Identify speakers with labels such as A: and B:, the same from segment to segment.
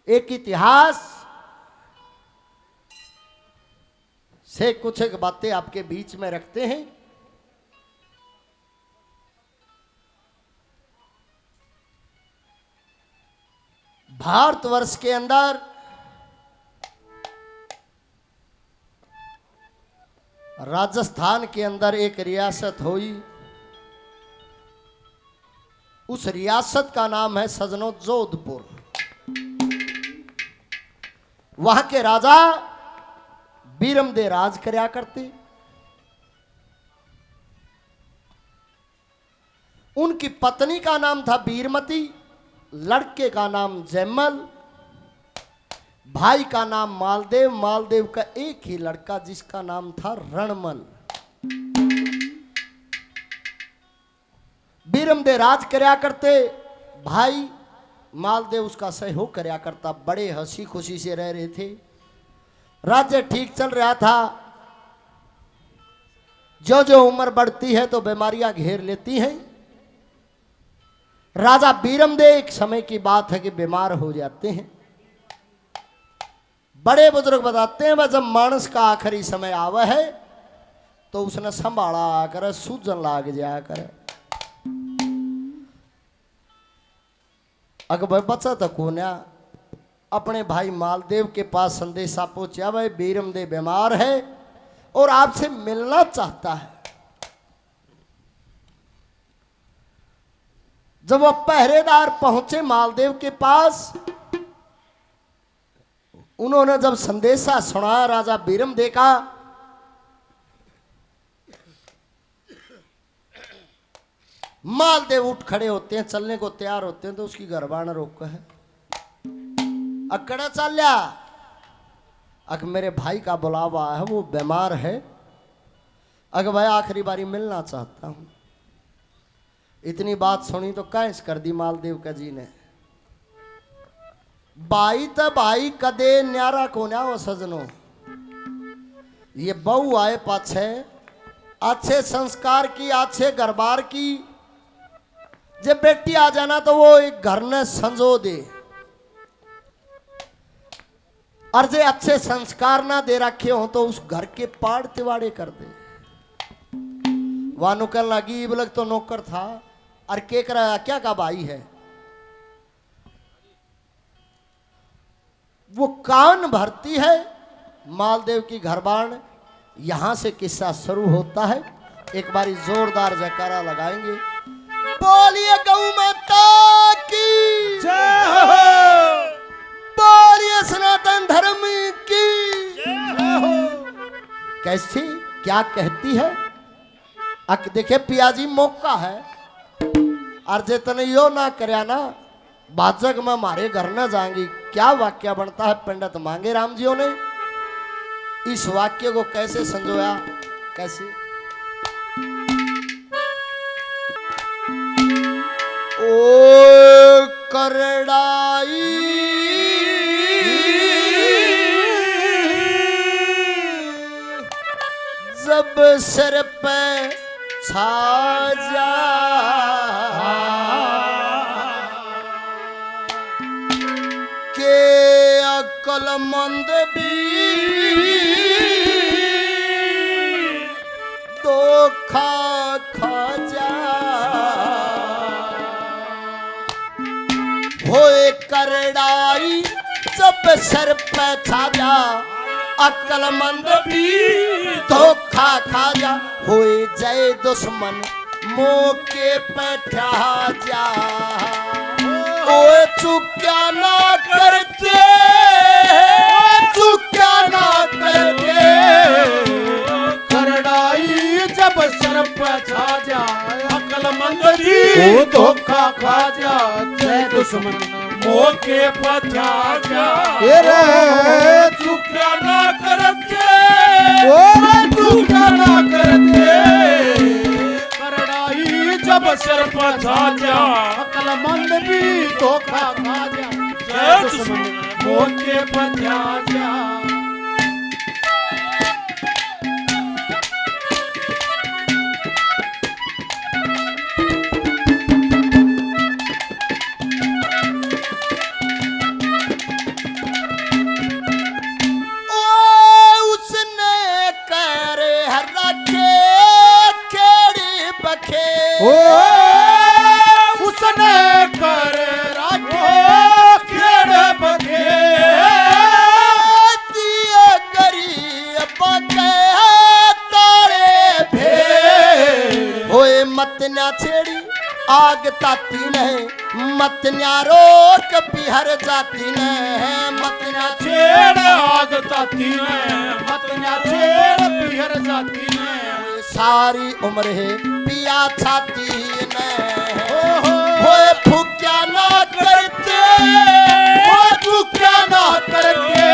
A: एक इतिहास से कुछ एक बातें आपके बीच में रखते हैं। भारतवर्ष के अंदर राजस्थान के अंदर एक रियासत हुई। उस रियासत का नाम है सजनों जोधपुर। वहां के राजा बीरमदेव राज करया करते। उनकी पत्नी का नाम था बीरमती, लड़के का नाम जयमल, भाई का नाम मालदेव, मालदेव का एक ही लड़का जिसका नाम था रणमल। बीरमदेव राज करया करते, भाई मालदेव उसका सहयोग करया करता। बड़े हंसी खुशी से रह रहे थे, राज्य ठीक चल रहा था। जो जो उम्र बढ़ती है तो बीमारियां घेर लेती हैं। राजा बीरमदेव एक समय की बात है कि बीमार हो जाते हैं। बड़े बुजुर्ग बताते हैं वह जब मानस का आखिरी समय आवा है तो उसने संभाला आकर सूजन लाग जाया कर। अकबर बचा तो कोन्या अपने भाई मालदेव के पास संदेशा पहुंचा, भाई बीरमदेव बीमार है और आपसे मिलना चाहता है। जब वह पहरेदार पहुंचे मालदेव के पास, उन्होंने जब संदेशा सुना राजा बीरमदेव का, मालदेव उठ खड़े होते हैं, चलने को तैयार होते हैं तो उसकी गरबान रोक है, अकड़ा चल लिया। अक मेरे भाई का बुलावा है, वो बीमार है, अगर भाई आखिरी बारी मिलना चाहता हूं। इतनी बात सुनी तो कैस कर दी मालदेव का जी ने। भाई तो भाई कदे न्यारा को न्या वो सजनो, ये बहू आए पाछे अच्छे संस्कार की, अच्छे घरबार की। जब बेटी आ जाना तो वो एक घर ने संजो दे, और जे अच्छे संस्कार ना दे रखे हो तो उस घर के पाड़ तिवाड़े कर दे। वह नुकर लगी इबलक तो नौकर था, और के करा क्या का भाई है। वो कान भरती है मालदेव की घरबान। यहां से किस्सा शुरू होता है। एक बारी जोरदार जयकारा लगाएंगे, बोलिए गौ माता की
B: जय हो,
A: बोलिए सनातन धर्म की
B: जय हो।
A: कैसी क्या कहती है। अक देखे पियाजी मौका है, और जितने यो ना करया ना बाजक में मारे घर न जाएंगी। क्या वाक्य बनता है पंडित मांगे राम जियों ने। इस वाक्य को कैसे संजोया, कैसे। ओ करड़ाई जब सिर पे छा जा, के अक्लमंद भी धोखा खा जा। होए करड़ाई जब सर पे छा जा, अक्लमंद भी धोखा खा जा। होए जय दुश्मन मौके पे ठा जा। ओए चुक्या ना करते, चुक्या ना करते।
B: करड़ाई जब सर पे छा जा, अक्लमंद भी धोखा खा जा। जय दुश्मन मौके पर जा जा। चुक्या ना करते, चुक्या ना करते। करड़ाई जब सर पर छा जा, अक्लमंद भी धोखा खा जा। जय दुश्मन मौके पर जा जा। ओ उसने कर राखो खेड़ बखेड़
A: दिए गरीब के तारे भेड़ होए मत ना छेड़ी आग ताती नहीं मत ना रोक पिहर जाती नहीं मत ना
B: छेड़ आग ताती ने मत ना छेड़ पिहर जाती ने
A: सारी उम्र है पिया छाती ने होए फूक्या ना करते
B: ओ तू क्या ना करके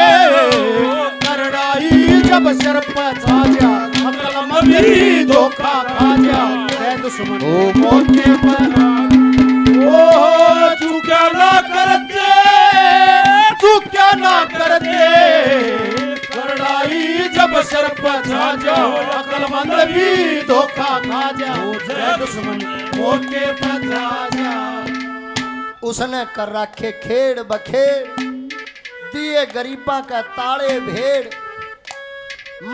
B: करड़ाई जब सर पर छा जा अकल मंदी धोखा खा जा ऐ दुश्मन ओ मौके पर ओ तू क्या ना करके तू क्या ना करके करड़ाई जब सर पर छा जा अकल मंद भी धोखा खा जा ऐ दुश्मन मौके पर छा जा
A: उसने कर रखे खेड़ बखेड़ दिए गरीबा का ताड़े भेड़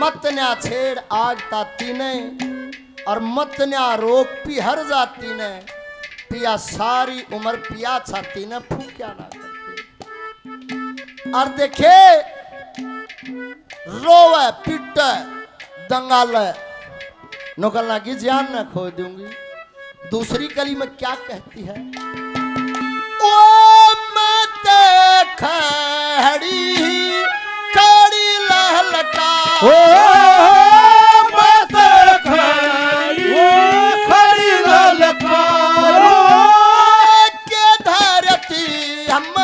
A: मत न्या छेड़ आग ताती ने और मत न्या रोक पिहर जाती ने पिया सारी उम्र पिया छाती ने फूक्या ना करती और देखे रोवे पिटे दंगाले नौकल की जान न खो दूंगी दूसरी कली में क्या कहती है ओ मत खड़ी कड़ी लहलका
B: ओ मत खड़ी ललकारो
A: के धरती हम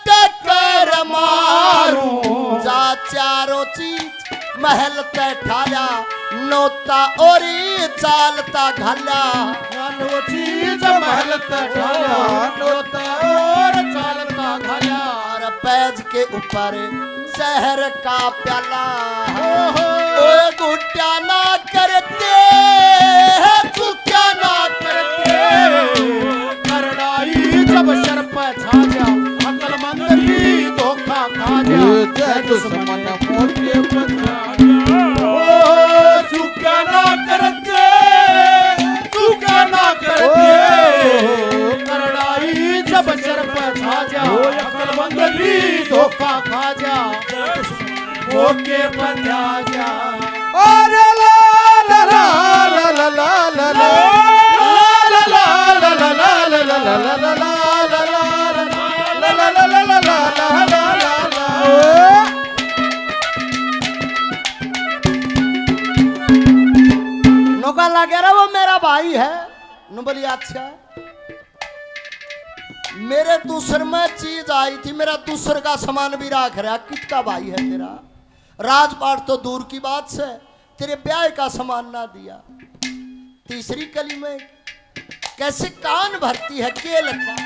A: टक्कर मारूं जा चारों चीज महल ते ठाया नोता ओरी चालता घाला
B: नो चीज महल ठाया नोता और चालता घाया
A: और पैज के ऊपर शहर का प्याला ओए गुट्या ना करते
B: तू क्या ना करते करड़ाई जब सर पर छा जा अकल मंद भी धोखा खा जा दुश्मन मोटे पर छा जा ओ तू क्या ना करते तू क्या ना करते करड़ाई जब सर पर छा जा अकल मंद भी धोखा खा जा मौके पर जा अरे ला ला ला ला ला ला ला
A: नौका लगे रहा वो मेरा भाई है नु बोली अच्छा मेरे दूसर में चीज आई थी मेरा दूसर का सामान भी राख रहा किसका भाई है तेरा राजपाट तो दूर की बात से तेरे ब्याह का सामान ना दिया तीसरी कली में कैसे कान भरती है के लखा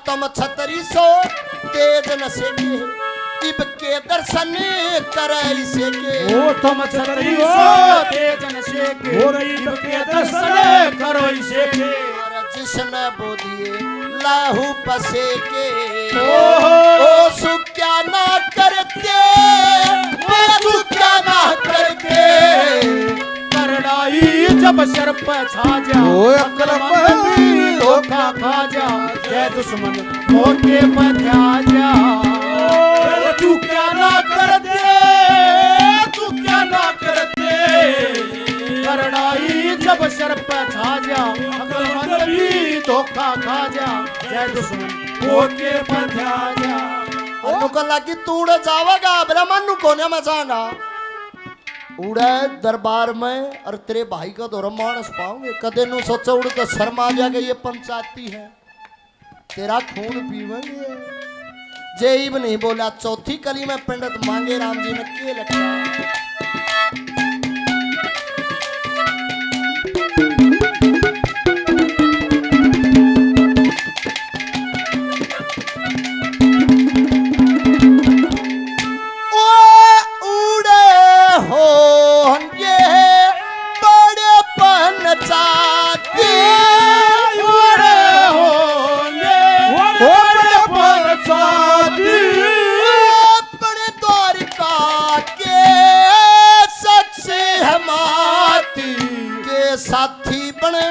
A: तुम छतरी सो तेज न सेके इब के दर्शन करे सेके
B: ओ तुम छतरी सो तेज न सेके हो रही इब के दर्शन करो सेके
A: और जिसने बोधिए लाहू पसे के ओ सुक्या ना करते मेरा सुक्या ना करते
B: करड़ाई जब सर पर छा जा ओ अकल मंदी धोखा खा जा जय दुश्मन मौके पर जा तू क्या ना करते तू क्या ना करते करड़ाई जब सर पर छा जा अकल मंदी धोखा खा जा जय दुश्मन मौके पर जा
A: और नुका लगी तू उड़ जावेगा ब्राह्मण नु कोने में जाना उड़े दरबार में और तेरे भाई का तो मानस पाओगे कदे नु सोचा उड़ तो शर्मा आ जाएगा ये पंचायती है तेरा खून पीवेंगे जेब नहीं बोला चौथी कली में पंडित मांगे राम जी ने के लखा। साथी बने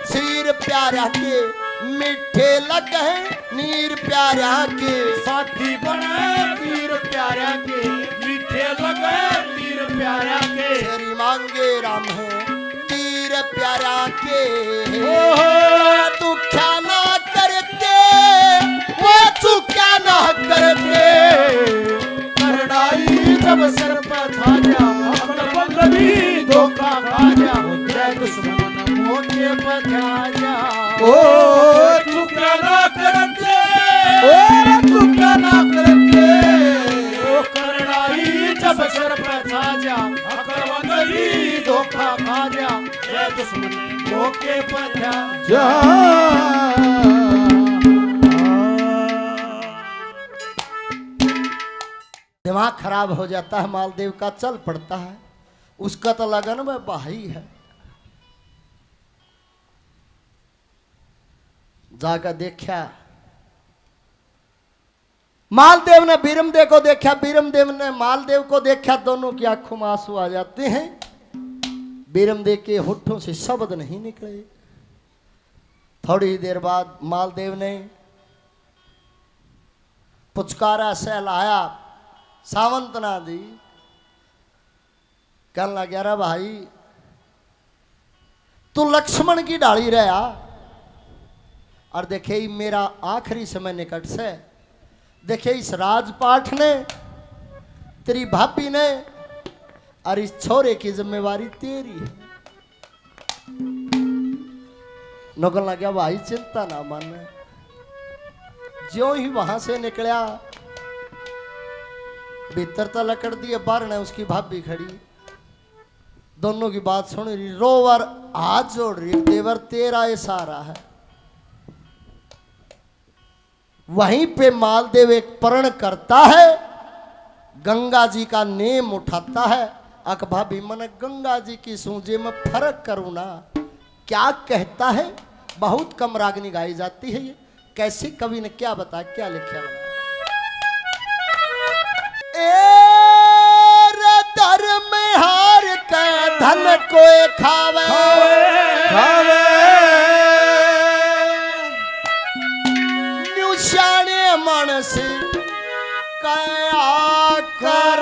A: सिर प्यारा के मीठे लगे नीर प्यारा के।
B: साथी बने वीर प्यारा के मीठे लगे तीर प्यारा के।
A: तेरी मांगे राम है तीर प्यारा के। तू क्या ना करते वो तू क्या ना करते।
B: करड़ाई जब सर पर छा जा अकल भी धोखा खा जा। जय दुश्मन मोके बजा जा। ओ तू क्या ना करते ओ तू क्या ना करते। ओ करड़ाई जब सर पर छा जा अकल भी धोखा खा जा। जय दुश्मन मोके बजा जा।
A: दिमाग खराब हो जाता है मालदेव का, चल पड़ता है। उसका तो लगन में बाही है। जाकर देखा मालदेव ने बीरमदेव को देखा, बीरमदेव ने मालदेव को देखा। दोनों की आंखों में आंसू आ जाते हैं। बीरमदेव के होठों से शब्द नहीं निकले। थोड़ी देर बाद मालदेव ने पुचकारा सहलाया, सावंतना दी। कहने लग रहा भाई तू लक्ष्मण की डाली रहा। और देखे मेरा आखिरी समय निकट से, देखे इस राजपाठ ने तेरी भाभी ने और इस छोरे की जिम्मेवारी तेरी है। नौकर लग गया भाई चिंता ना माने। ज्यों ही वहां से निकला भीतर तो लकड़ दिए बाहर ने उसकी भाभी खड़ी। दोनों की बात सुन रही, रोवर हाथ जोड़ रही, देवर तेरा इशारा है। वहीं पे मालदेव एक प्रण करता है, गंगा जी का नेम उठाता है। अक भाभी मन गंगा जी की सूझे में फर्क करूं ना। क्या कहता है, बहुत कम रागनी गाई जाती है ये। कैसे कवि ने क्या बताया, क्या लिखा बना। धर्म हार के धन कोई खावे
B: खावे
A: न्यूशाने मानस कया कर।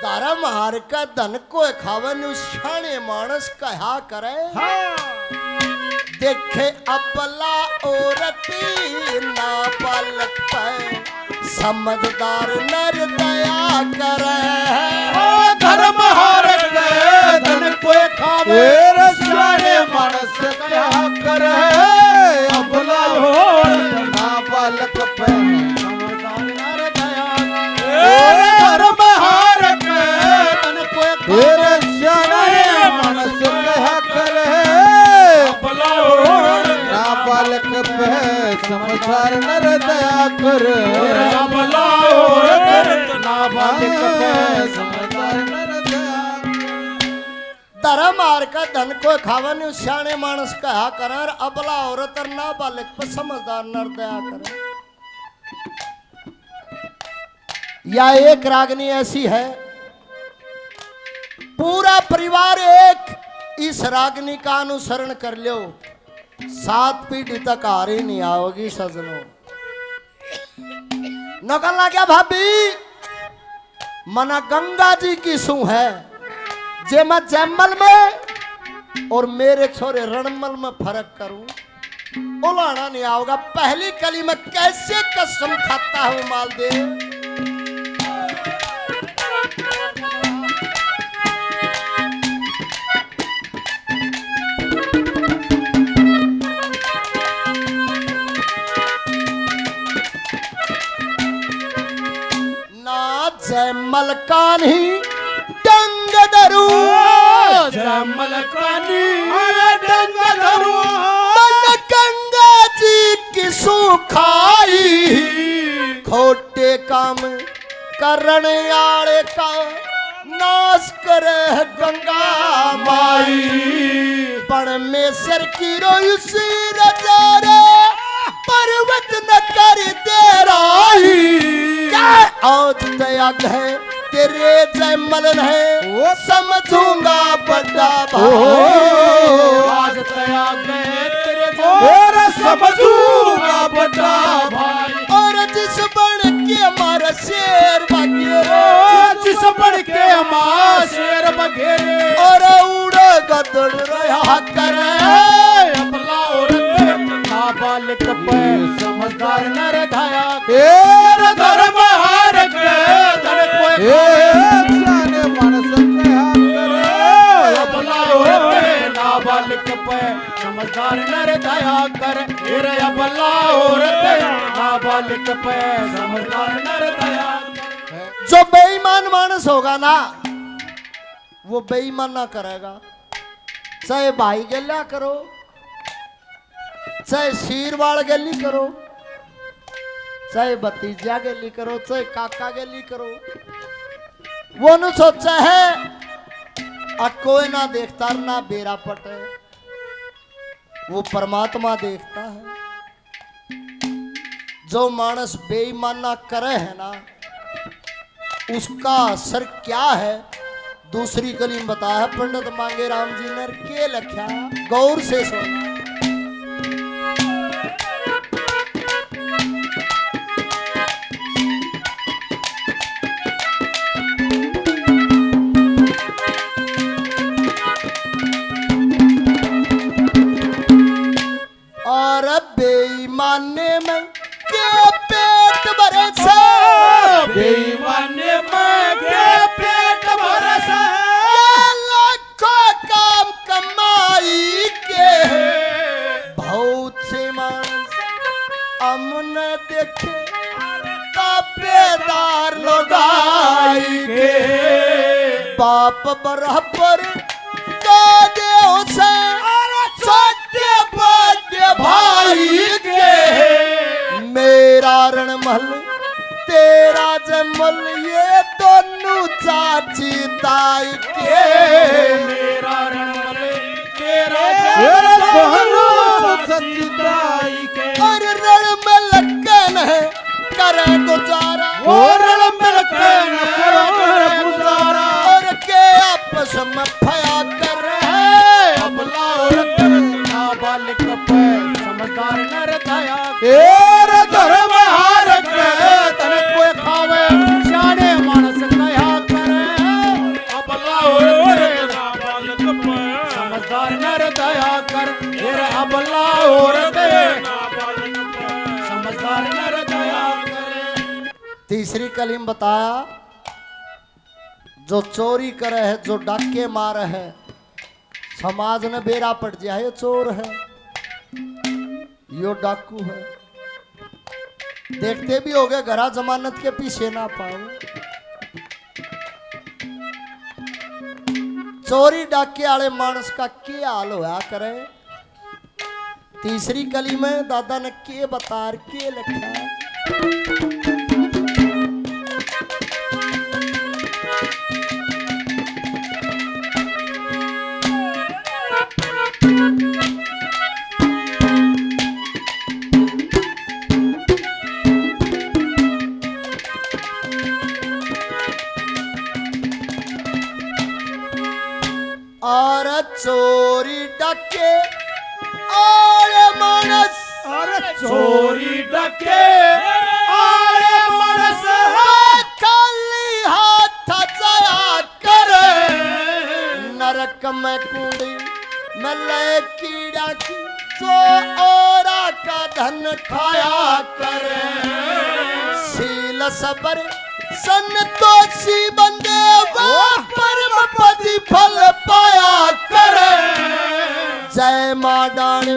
A: धर्म हार का धन कोई खावे न्यूशाने मानस कया करे। देखे अपला औरती ना पलक पे समझदार नर दया करे।
B: धर्म हार के धन कोई खावे सियाने मानस क्या करे। अपला औरत ना पलक पे समझदार नर दया करे। धर्म हार के धन कोई खावे सियाने मानस क्या करे। बालक पे समझदार नर दया कर।
A: धर्म हार का धन को खावन सियाने मानस कहा कर। अबला औरत और ना बालक पे समझदार नर दया करे। या एक रागनी ऐसी है, पूरा परिवार एक इस रागनी का अनुसरण कर लो, 7 पीढ़ी तक हारी नहीं आओगी सजनों। नकलना क्या भाभी मना गंगा जी की सू है। जे मैं जैमल में और मेरे छोरे रणमल में फर्क करूं उलाना नहीं आओगा। पहली कली में कैसे कसम खाता हूं मालदेव। मलकानी डंग धरू
B: मलकानी अरे डंग धरू
A: मन गंगा जी की सुखाई खोटे काम करने आले का नाश करे गंगा माई परमेश्वर की रोई सिर जारे पर्वत न कर दे राही क्या आज त्याग है तेरे जय मलन है वो समझूंगा बड़ा भाई
B: आज त्याग है तेरे जय समझूंगा बड़ा भाई
A: और जिस बन के हमारा शेर बगेरे
B: जिस बन के हमारा शेर बगेरे और
A: उड़ गदड़ रहा करे
B: अपना औरत नाबालिग पे समझदार न रधाया तेरा धर्म हार के धड़ कोई जाने मानस के हाथ करे अपना औरत नाबालिग पे समझदार न रधाया कर तेरे अपना औरत नाबालिग पे समझदार न रधाया
A: जो बेईमान मानस होगा ना वो बेईमान ना करेगा चाहे भाई गल्या करो चाहे शीरवाड़ गली करो चाहे भतीजा गली करो चाहे काका गली करो वो न सोचा है और कोई ना देखता ना बेरा पटे वो परमात्मा देखता है जो मानस बेईमाना करे है ना उसका असर क्या है दूसरी कली में बताया है पंडित मांगे राम जी ने के लख्या गौर से सुना और बेईमाने में के पेट भरे से
B: बेईमाने में के पेट भरे से
A: लाखों काम कमाई के बहुत से मानस अमन देखे ताबेदार लगाई के बाप बराबर दादे से छोटे बड़े भाई के मेरा रणमल तेरा जमल ये दोनों चाची ताई के
B: मेरा रणमल तेरा दोनों चाची ताई के
A: और रणमल लगन है करे गुजारा
B: और रणमल लगन करे गुजारा
A: और के आपस में फया कर
B: अपना औरत नाबालिग पे समझदार न रताया तेरे धर्म हार के तने कोई खावे सियाने मानस कया करे अपना औरत नाबालिग पे समझदार न रताया कर तेरे अपना औरत नाबालिग पे समझदार न रताया करे
A: तीसरी कलीम बताया जो चोरी करे है जो डाके मारे है समाज ने बेरा पड़ जाए ये चोर है यो डाकू है देखते भी हो गए घरा जमानत के पीछे ना पाओ चोरी डाके वाले मानस का क्या हाल होया करे तीसरी कली में दादा ने के बतार के लिखा और चोरी डके और मानस
B: और चोरी डके आरे मनस
A: खाली हाथ जाया करे नरक में कूड़ी में ले कीड़ा की जो औरा का धन खाया करे शील सबर संतोषी बंदे परम पति फल पाया करे जय मां डाणी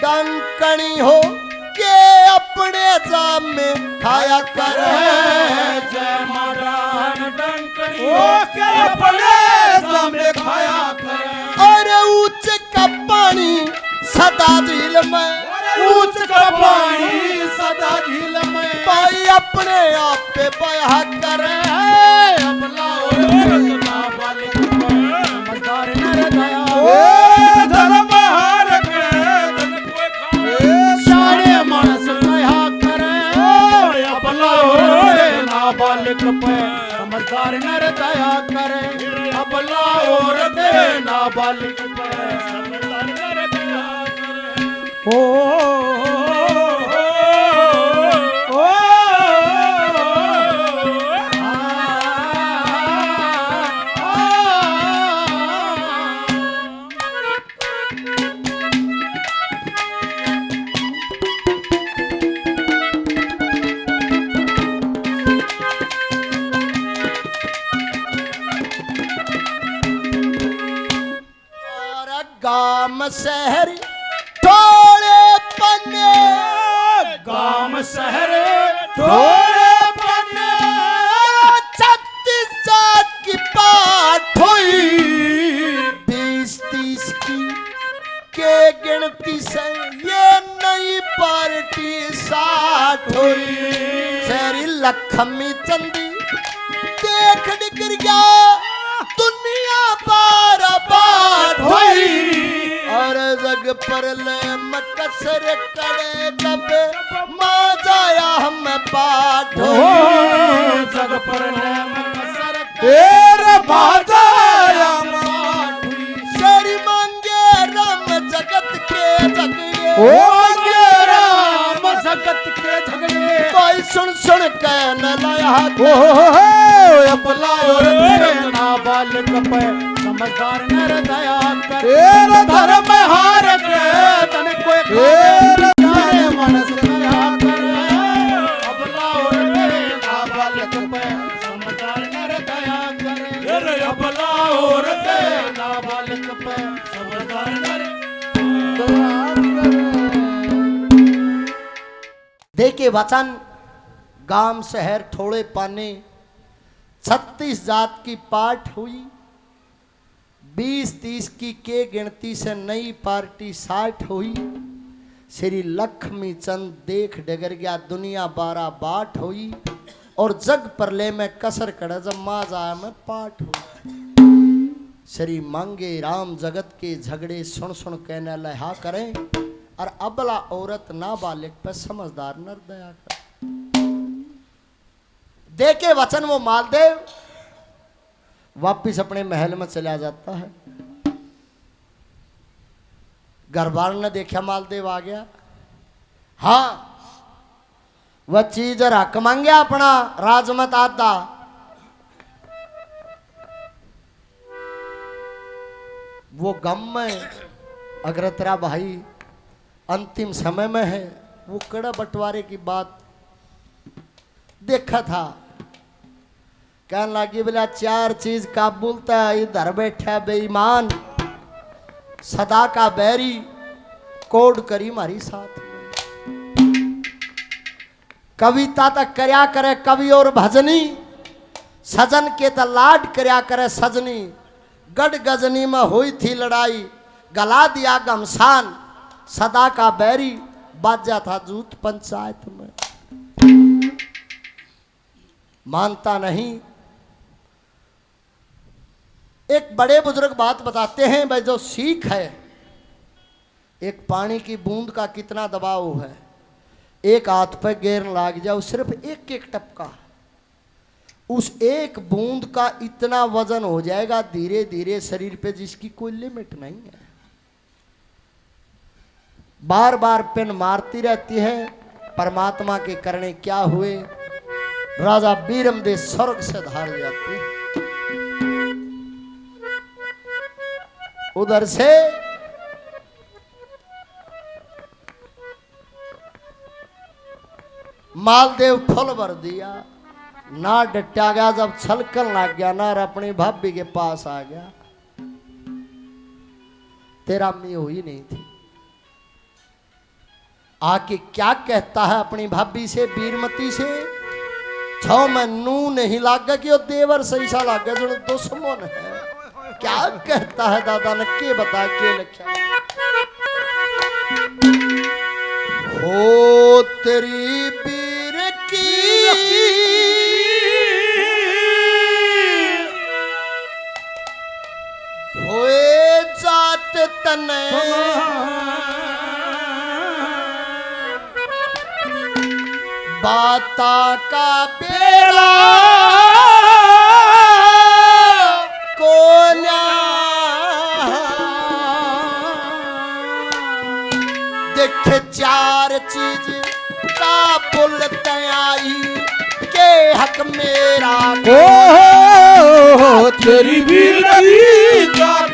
A: डंकणी हो के अपने जाम में खाया करे।
B: जय माडान डंकनी के अपने जाम में खाया करे।
A: और ऊंच का पानी सदा झील में,
B: ऊंच का पानी सदा झील में
A: भाई अपने आप पे बहा करे।
B: अपना ना बालिक समझदार नर दया धर्म हार के धन कोई खाए। सारे मानस दया करे अपना ना बालिक पे समझदार नर दया करे। अपना और दे ना बालिक पे समझदार नर दया करे। ओ
A: गाम शहर थोड़े पन्ने,
B: गाम शहर थोड़े पन्ने
A: 36 जात की पाठ हुई। 20-30 की के गिनती से ये नई पार्टी 60 हुई। शहरी लखमी चंदी देख निकर गया दुनिया बार बार हुई। और जग पर ले मकसर करे जब माँ जाया हम पाठ हुई।
B: जग पर ले मकसर तेरे बाजाया पाठ हुई।
A: शरी मांगे राम जगत के झगड़े,
B: ओ मांगे राम जगत के झगड़े।
A: कोई सुन सुन के न लाया
B: अपना और तेरे ना बालिक पे समझदार नर दया कर। तेरा धर्म हार के तन कोई खाए मनस दया कर। अपना और तेरे ना बालिक पे समझदार नर दया कर। अपना और तेरे ना बालिक पे समझदार नर दया कर।
A: देखे वचन गांव शहर थोड़े पाने 36 जात की पाठ हुई। 20-30 की के गिनती से नई पार्टी 60 हुई। श्री लक्ष्मी चंद देख डगर गया दुनिया 12 बाट हुई। और जग परले में कसर कड़ा जब माँ जाया में पाठ हुई। श्री मांगे राम जगत के झगड़े सुन सुन कहने लहा करें। और अबला औरत नाबालिग पे समझदार नर दया कर। देखे वचन वो मालदेव वापिस अपने महल में चला जाता है। घरबार ने देखा मालदेव आ गया। हाँ वह चीज हक मांगया अपना राजमत आता। वो गम में अगर तेरा भाई अंतिम समय में है, वो कड़ा बंटवारे की बात देखा था। कहने लगी बोला 4 चीज का बोलता है, इधर बैठा बेईमान सदा का बैरी कोड करी मारी साथ में। कविता तक करया करे कवि और भजनी, सजन के त लाड करया करे सजनी। गढ़ गजनी में हुई थी लड़ाई, गला दिया गमसान सदा का बैरी। बाजा था जूत पंचायत में, मानता नहीं। एक बड़े बुजुर्ग बात बताते हैं भाई, जो सीख है एक पानी की बूंद का कितना दबाव है। एक हाथ पे गेर लाग जाओ सिर्फ एक एक टपका, उस एक बूंद का इतना वजन हो जाएगा धीरे धीरे शरीर पे, जिसकी कोई लिमिट नहीं है। बार बार पिन मारती रहती है। परमात्मा के करने क्या हुए, राजा बीरमदेव स्वर्ग से धार जाते हैं। उधर से मालदेव फुल भर दिया, ना डटा गया। जब छलकन लग गया ना, अपनी भाभी के पास आ गया। तेरा मी हुई नहीं थी, आके क्या कहता है अपनी भाभी से, बीरमती से। छो मैनू नहीं लागे कि वो देवर सही सा लागे जो दुश्मन है। क्या कहता है दादा ने के बता के लिखा। हो तेरी बीर की होए जात तने बाता का बेड़ा कोना देख चार चीज का बुलत आई के हक मेरा
B: ओ तेरी बीर की जात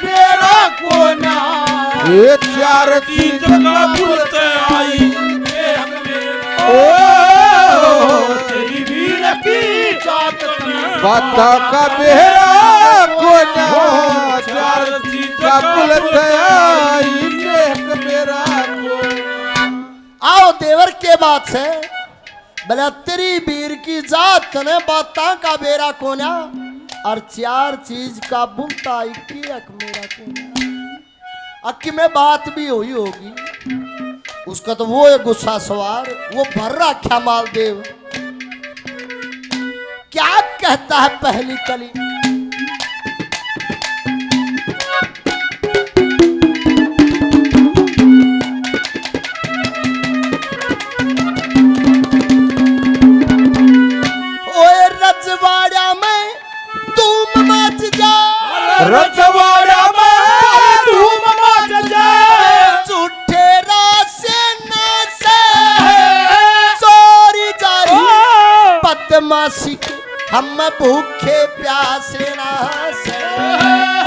B: मेरा कोना ये चार चीज का बुलत आई ओ तेरी बीर की जात बाता का मेरा कोना चार चीज का बुलत आई मेरा कोना।
A: आओ देवर के बात से बोला तेरी बीर की जात ने बाता का बेरा कोना और चार चीज का बुलता की अक मेरा कोना। अक्की में बात भी हुई होगी उसका तो वो है गुस्सा सवार, वो भर रखा मालदेव। क्या कहता है पहली कली। ओए रजवाड़ा में तुम मच जा,
B: रजवाड़ा में धूम मच जाए
A: झूठे रासे ना से चोरी जारी बदमाशी हम भूखे प्यासे ना से।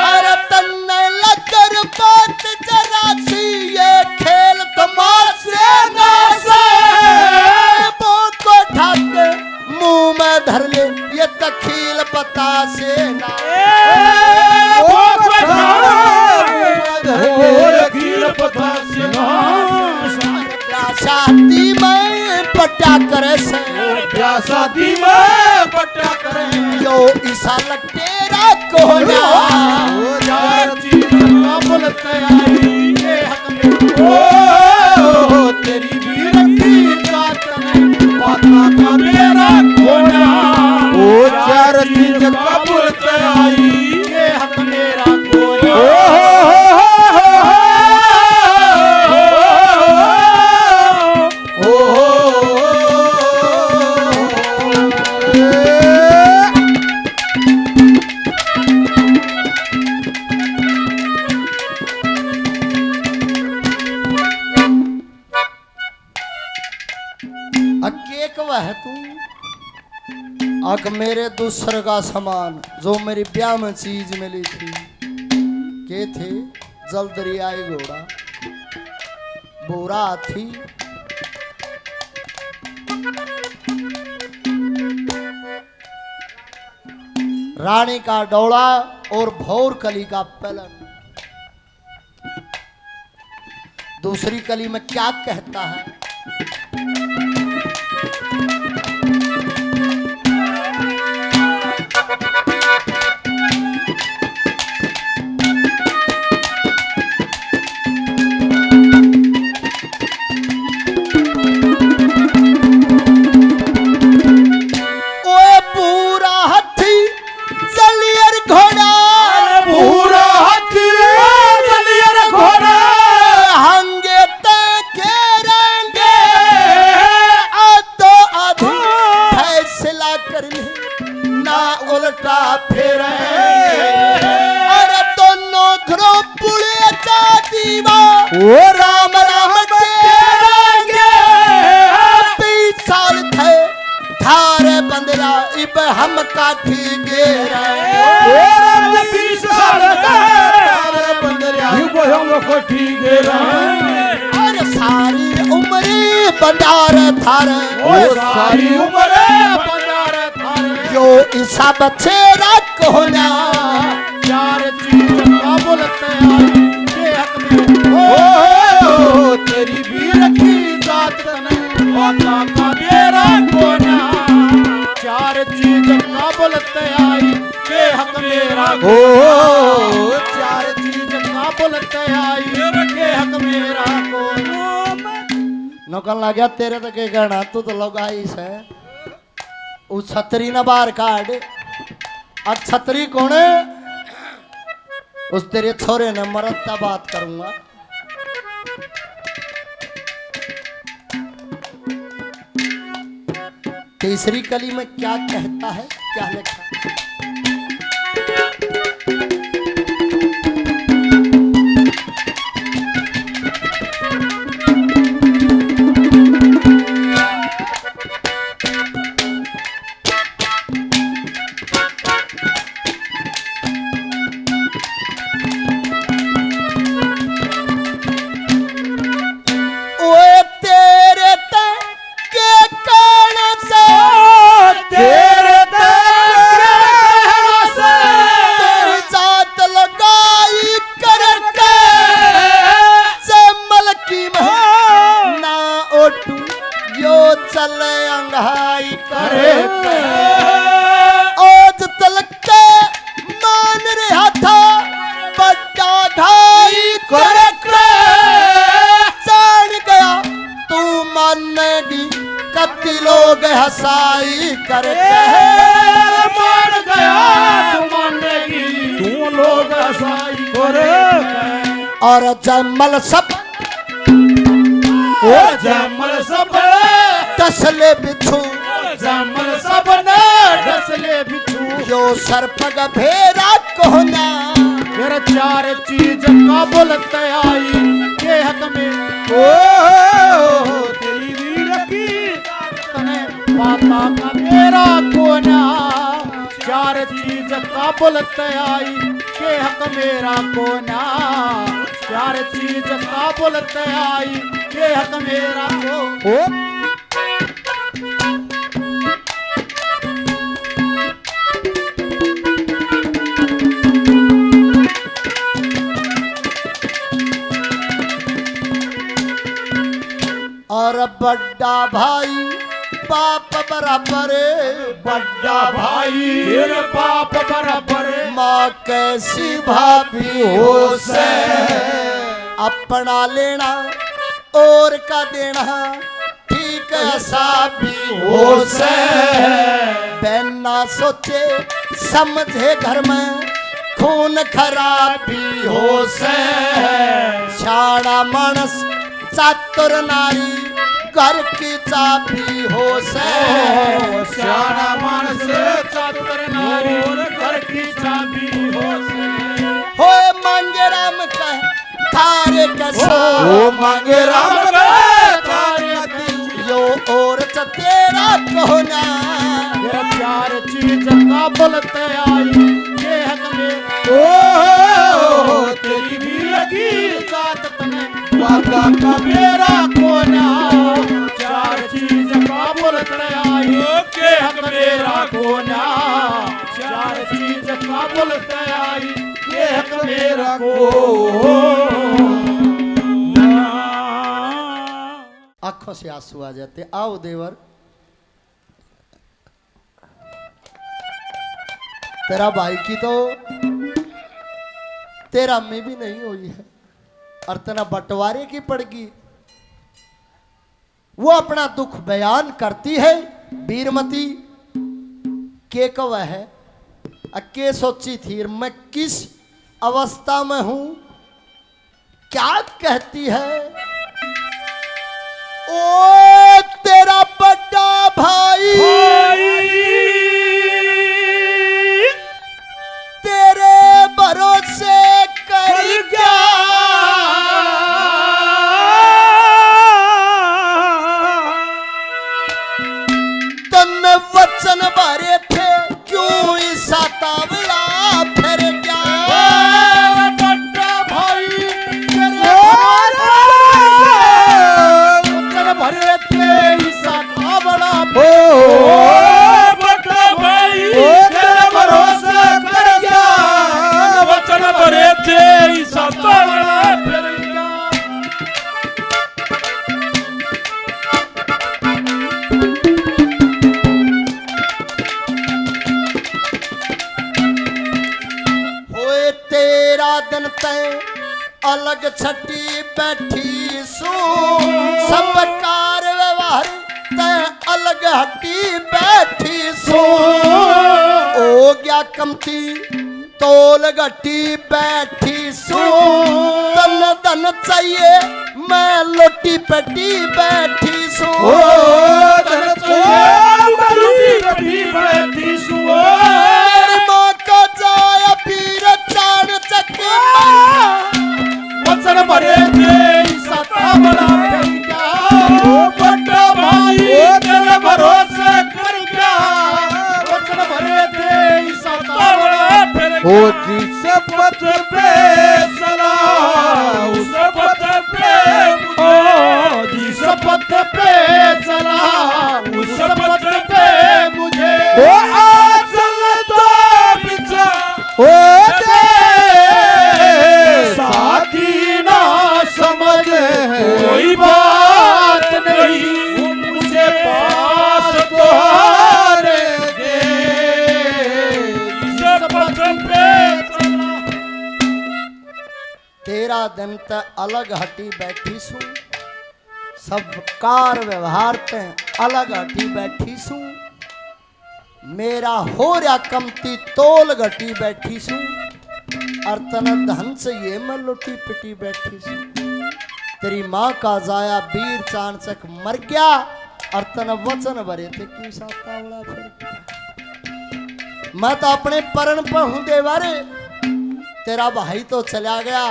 A: अरे तन्ने लगर बात जरा सी ये खेल तमाशे ना से वो को ठाक मुंह में धर ले ये तखील पता से ना शादी में पट्टा करे से
B: शादी में पट्टा करे
A: यो ईसा लटेरा कोना
B: चार चीज का बुलत आई ये हक में ओ तेरी बीर की जात ने बाता का मेरा कोना ओ चार चीज का बुलत आई ये हक मेरा कोना।
A: अकेक वह तू अक मेरे दूसर का समान जो मेरी ब्याह में चीज मिली थी के थे जलदरियाई घोड़ा बोरा हाथी रानी का डोला और भौर कली का पलन। दूसरी कली में क्या कहता है।
B: ओ राम राम तेरे
A: 20 साल थे थारे बंदरा इब हम काठी गेरा।
B: ओ राम 20 साल थारे बंदरा इब हम काठी गेरा।
A: और सारी उम्र बंदार थारे
B: ओ सारी उम्र बंदार थारे
A: जो ईसा बच्चे रख होना
B: चार चीज का बोलते आई ये हक में ओ ओ चार चीज का बोलते आई के हक मेरा कौन
A: नौकन लग गया तेरे तो के कहना तू तो लगाई से उस छतरी न बाहर काट अब छतरी कौन है उस तेरे छोरे ने मरता बात करूंगा तीसरी कली में क्या कहता है क्या लिखा लोग हसाई करके
B: मान गया तू मानेगी तू लोग हसाई करे
A: और जमल सब
B: ओ जमल सब
A: तसले बिछू
B: जमल सब ने डसले बिछू
A: जो सर्पग भेरा कोहना
B: मेरा चार चीज का बोलते आई के हक में ओ तेरी वीर की तने पापा का मेरा कोना चार चीज का बोलते आई के हक मेरा कोना चार चीज का बोलते आई के हक मेरा को
A: और बड़ा भाई पाप बराबर
B: बड़ा भाई मेरे पाप बराबर
A: माँ कैसी भाभी हो से अपना लेना और का देना ठीक ऐसा भी हो से बहन ना सोचे समझे घर में खून खराबी हो से छाड़ा मानस चातुर नारी घर की चाबी हो से
B: श्याना मानस चातुर नारी घर की चाबी हो से
A: हो मांगे राम कह थारे कसो
B: ओ मांगे राम तारे
A: यो और तेरा कोना
B: मेरा चार चीज का बोलते आई ये हक में ओ तेरी वीर की साथ तने वादा का मेरा कोना चार चीज का बोलते आई के हक मेरा कोना चार चीज का बोलते आई के हक मेरा
A: आंखों से आंसू आ जाते आओ देवर तेरा भाई की तो तेरा में भी नहीं हुई है और तेरा बंटवारे की पड़गी वो अपना दुख बयान करती है वीरमती के कव है के सोची थी मैं किस अवस्था में हूं क्या कहती है ओ तेरा बड़ा भाई तेरे भरोसे कर क्या तन्ने वचन भरे थे क्यों इस सातावला फिर क्या
B: बड़ा भाई तेरे वचन भरे थे इस सातावला
A: अलग छटी बैठी सू सब कार व्यवहार तय अलग हटी बैठी सू हो गया कमती तोल घटी बैठी सू तन धन चाहिए मैं लोटी पटी बैठी सू
B: तन चाहिए मैं लोटी पटी बैठी सू
A: माँ का जाया पीर चाण चक
B: वचन भरे थे सता बड़ा कर गया बड़ा भाई तेरे भरोसे कर गया वचन भरे थे सता बड़ा फिर
C: ओ जिस पथ पे
B: चला उस पथ पे ओ जिस पथ पे चला उस पथ पे मुझे
C: ओ आसल तो बिछा ओ दे
B: साथी ना समझ कोई बात नहीं मुझे पास तुम्हारे दे इस पथ पे चला
A: तेरा दिन त अलग हटी बैठी सू सब कार व्यवहार ते अलग हटी बैठी सू मेरा हो रहा कमती तोल घटी बैठी सू और तन धन से ये मैं लुटी पिटी बैठी सू तेरी माँ का जाया वीर चाणचक मर गया और तन वचन भरे थे क्यों सातावड़ा फिर मैं तो अपने परण पर हूं देवारे तेरा भाई तो चला गया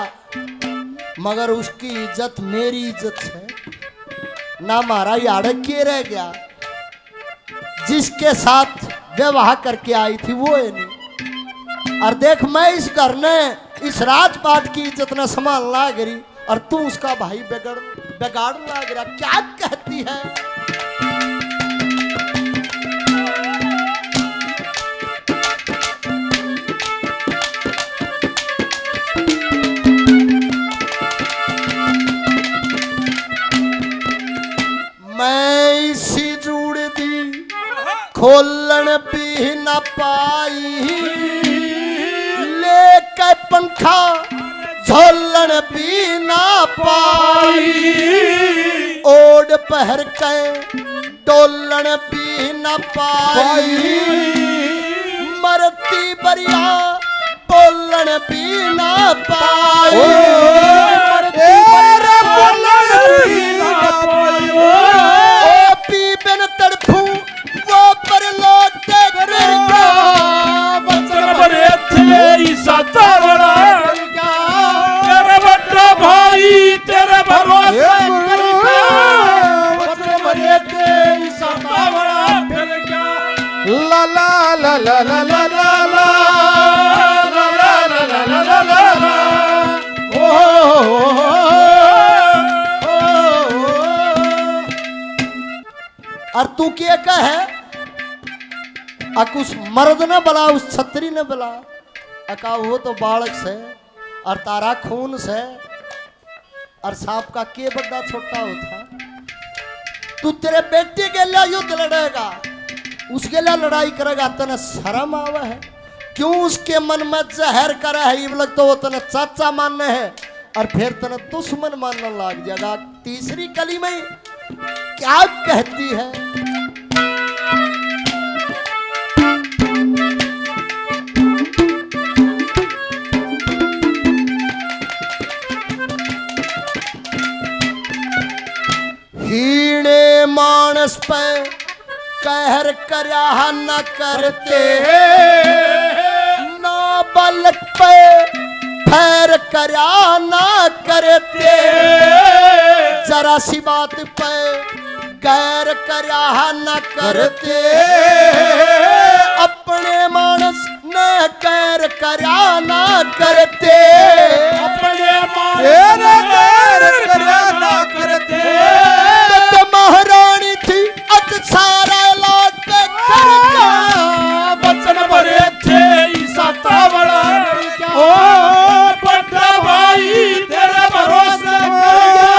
A: मगर उसकी इज्जत मेरी इज्जत है ना मारा याड़क के रह गया जिसके साथ व्यवहार करके आई थी वो है नहीं और देख मैं इस घर ने इस राजपाट की इज्जत न संभाल ला गिरी और तू उसका भाई बिगाड़ ला गिरा क्या कहती है मैं इसी जुड़ दी खोलन भी न पाई लेके पंखा झोलन भी न पाई ओढ़ पहर के डोलन भी न पाई मरती बरिया बोलन भी न पाई
C: तेरे बोलन भी ना पाई
A: ओ पी बिन तड़फू वो पर लौट कर
B: वचन भरे थे सता बड़ा कर गया तेरे बड़ा भाई तेरे भरोसे कर गया वचन भरे थे सता बड़ा फिर गया
C: ला ला ला ला ला ला ला ला
A: और तू क्या कहे अक उस मर्द ने बला उस छतरी ने बला अका वो तो बालक से और तारा खून से और सांप का के बड़ा छोटा होता तू तेरे बेटे के लिए युद्ध लड़ेगा उसके लिए लड़ाई करेगा तने शर्म आवे है क्यों उसके मन में जहर करे है ये लग तो वो तने चाचा मानने है और फिर तने दुश्मन मानने लग जाएगा तीसरी कली में क्या कहती है हीणे मानस पे कहर करया न करते ना बलक पे फैर करया ना करते जरा सी बात पे गैर करया न करते अपने मानस ने गैर करया ना करते
B: अपने
C: तेरे गैर करया ना करते
A: तो महारानी थी अज सारा लौट कर
B: वचन भरे थे सता बड़ा कर गया ओ बड़ा भाई तेरे भरोसे कर गया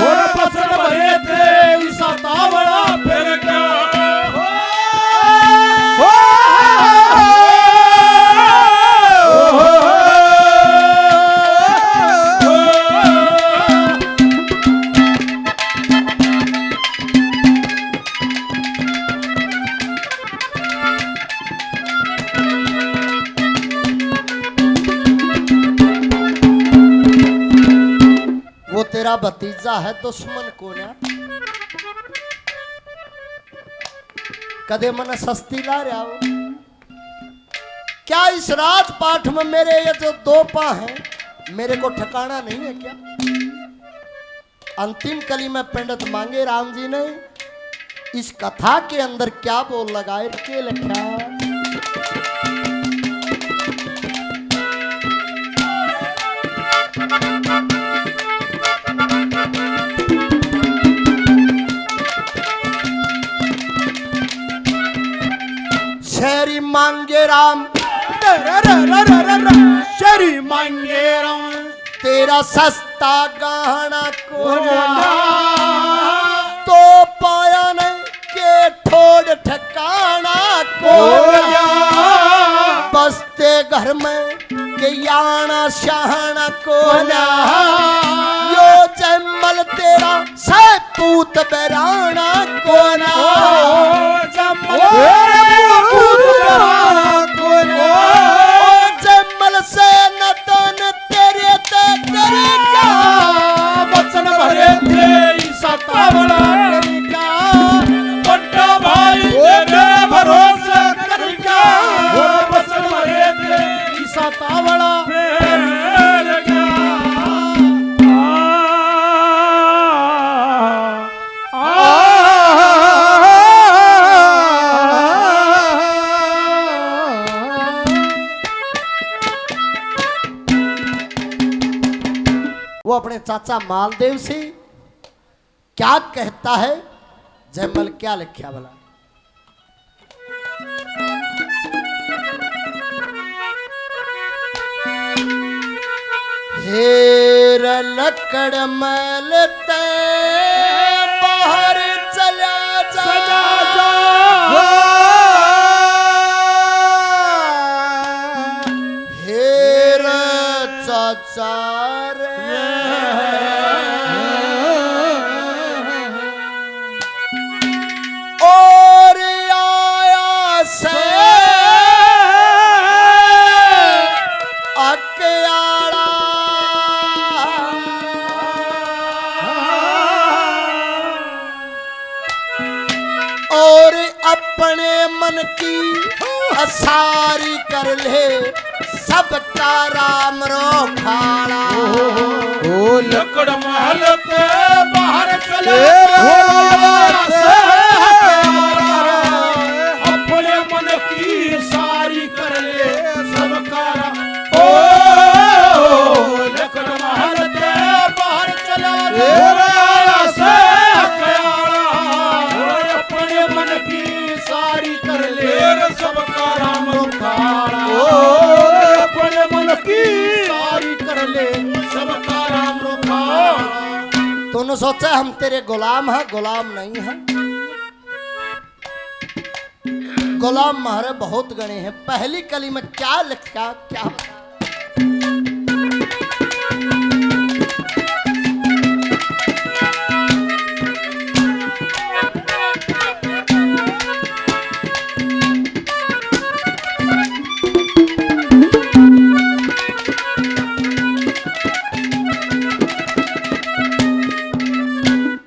B: और वचन भरे थे सता बड़ा फिर गया
A: मेरा भतीजा है दुश्मन को ना कदे मन सस्ती ला रहा हो। क्या इस राजपाठ में मेरे ये जो दो पा हैं मेरे को ठिकाना नहीं है क्या? अंतिम कली में पंडित मांगे राम जी ने इस कथा के अंदर क्या बोल लगाए के लिखा। शहरी मांगे राम
B: शरी मांगे राम
A: तेरा सस्ता गहना को
B: कोना
A: तो पाया नहीं के ठोड़ ठिकाना को बसते घर में के याना शहाना को ना यो जमल तेरा सपूत बेराना को ना जमल से नतन तेरे ते तेरे का
B: वचन भरे थे सतावला करिका बड़ा भाई तेरे भरोसे करिका वचन भरे थे सतावला
A: वो अपने चाचा मालदेव से क्या कहता है। जयमल क्या लिखा भला। हेर लकड़ मलते बाहर चला जा हेर चाचा और आया से अकयाड़ा और अपने मन की असारी कर ले सबका राम रो खाड़ा।
B: ओ लकड़ महल के बाहर चले अपने मन की सारी कर ले सबका ओ लकड़ महल के बाहर चले अपने मन की सारी कर ले सबका राम रुखाड़ा अपने मन की सारी कर ले सबका राम रुखाड़ा।
A: तूने सोचा हम तेरे गुलाम हैं? गुलाम नहीं है। गुलाम हमारे बहुत गणे हैं। पहली कली में क्या लिखा क्या बता?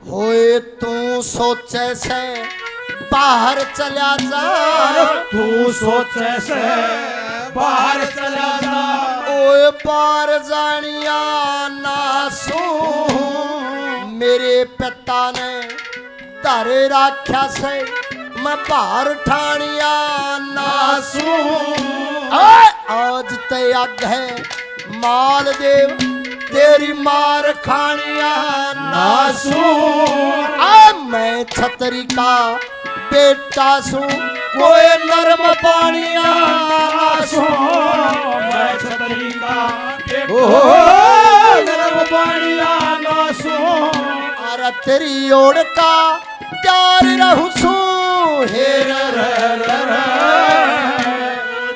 A: होए तू सोचे से बाहर चला जा
B: तू सोचे से बाहर चला जा
A: ओए बाहर जानिया नासू मेरे पिता ने तारे राख्या से मैं बाहर ठानिया नासू आज ते अग है मालदेव तेरी मार खानिया नासू मैं छतरी का बेटा सू कोई नरम पानिया नासू
B: मैं छतरी का नरम पानिया नासू
A: अरे तेरी ओर का प्यार रहूं सू हेर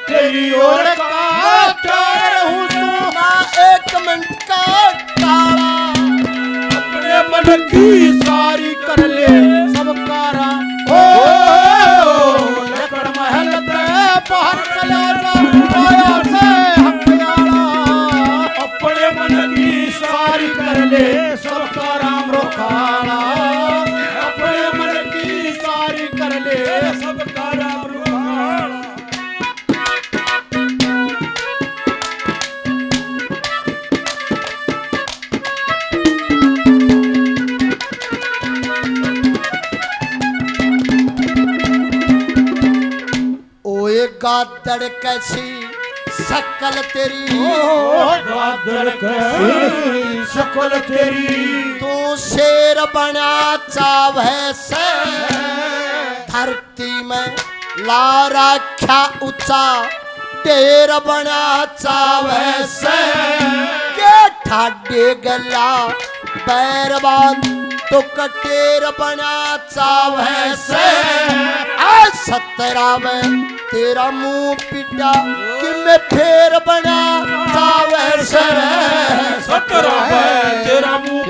B: तेरी ओर का प्यार रहूं सू
A: ना एक मिनट का टाला
B: अपने मन की सारी कर ले सबका राम ओ लकड़ महल पे बाहर चला जा आया से हथियारा अपने मन की सारी कर ले सबका
A: गादड़ कैसी शकल तेरी,
B: गादड़ कैसी शकल तेरी,
A: तू शेर बना चावे से धरती में ला रखा ऊंचा ढेर बना चावे से के ठाडे गला बैरबान तो कटेर बना चावे से आज 17 में तेरा मुंह पिटा कि मैं फेर बना चावे से
B: 17 में तेरा मुंह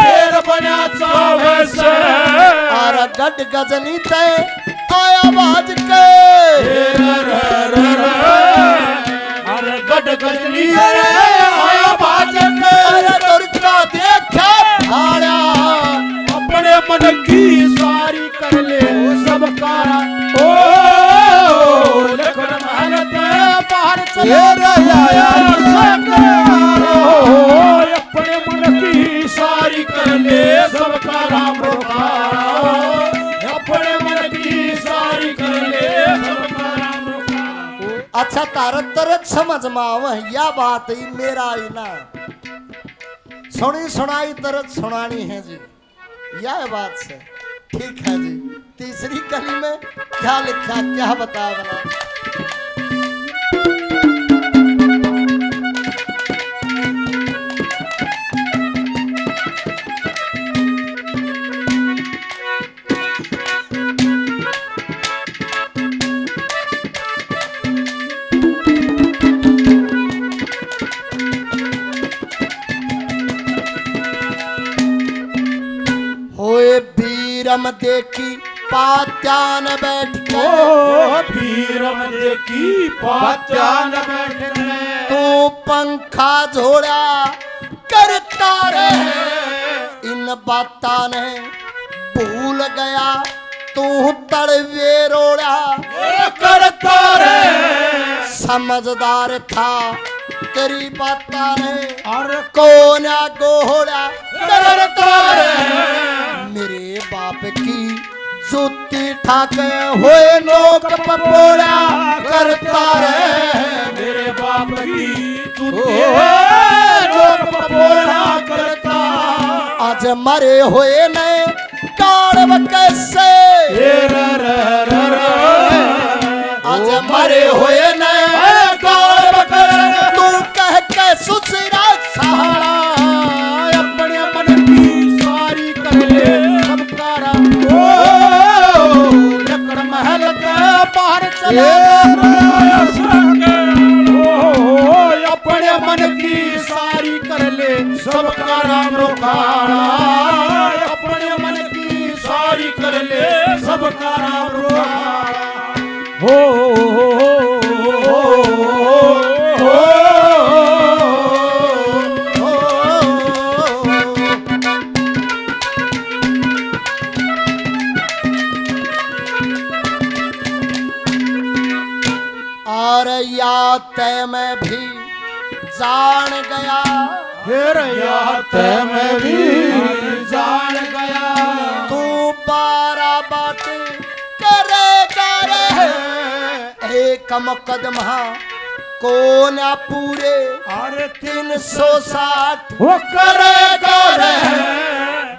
B: फेर बना चावे से
A: और गड गजनी ते आया बाज के
B: अरे गड गजनी आया बाज के
A: अरे दुर्गा देखा भाड़ा
B: अपने मन की सारी कर ले सब कारा ओ लखन मेहनत बाहर चले अपने मन की सारी कर ले सब कारा अपने मन की सारी कर ले सब कारा।
A: अच्छा तारत तरत समझ माव या बात ही मेरा ही ना सुनी सुनाई तरत सुनानी है जी, यह बात से ठीक है जी। तीसरी कली में क्या लिखा क्या बता बना होए बीरम देखी पात्यान बैठ के
B: बीरम देखी पात्यान बैठ के
A: तू पंखा झोड़ा करता रहे इन बाता ने भूल गया तू तड़वे रोड़ा
B: करता रहे
A: समझदार था तेरी बाता ने
B: और
A: कोना गोहड़ा
B: करता रहे
A: मेरे बाप की जूती ठाके होए नोक पपोड़ा करता रहे
B: मेरे बाप की तूते लोग पपोड़ा करता
A: आज मरे हुए ने काड़व कैसे आज मरे हुए ने काड़व कैसे तू कह के सुसरा सहारा
B: अपने मन की सारी कर ले सब कारा लकड़ महल के बाहर चले अपने मन की सारी कर ले सब कारा रोकाड़ा अपने मन की सारी कर ले सब कारा रोकाड़ा हो
A: और या तय में भी जान गया
B: फिर याद में भी जान गया
A: तू 12 बातें करेगा रे एक मुकदमा को न पूरे
B: अरे
A: 360
B: वो करेगा रे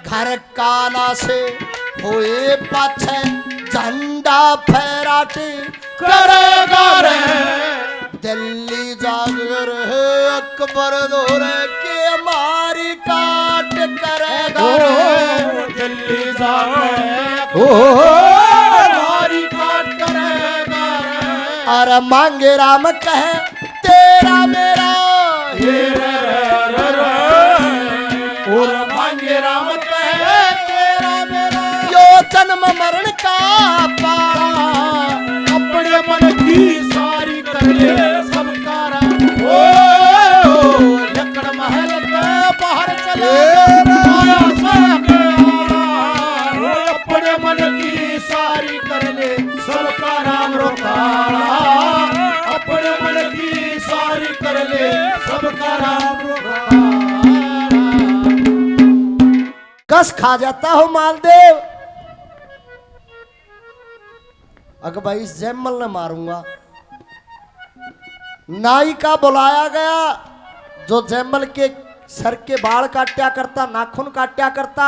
A: घर काला से हुए पाछे झंडा फहराते
B: करेगा रे
A: दिल्ली जागर है अकबर दोरे के हमारी काट करेगा रे
B: दिल्ली जाके हमारी काट करेगा रे
A: और मांगे राम कहे तेरा मेरा
B: और मांगे राम कहे तेरा मेरा
A: यो जन्म मरण का पारा
B: अपने मन की सारी कर ले सब कारा लकड़ महल के बाहर चले आया सके अपने मन की सारी कर ले सब कारा रोकाड़ा अपने मन की सारी कर ले सब कारा रोकाड़ा
A: कस खा जाता हो मालदेव अगर भाई इस जैमल ने मारूंगा। नाई का बुलाया गया जो जैमल के सर के बाल काटा करता, नाखून काटा करता,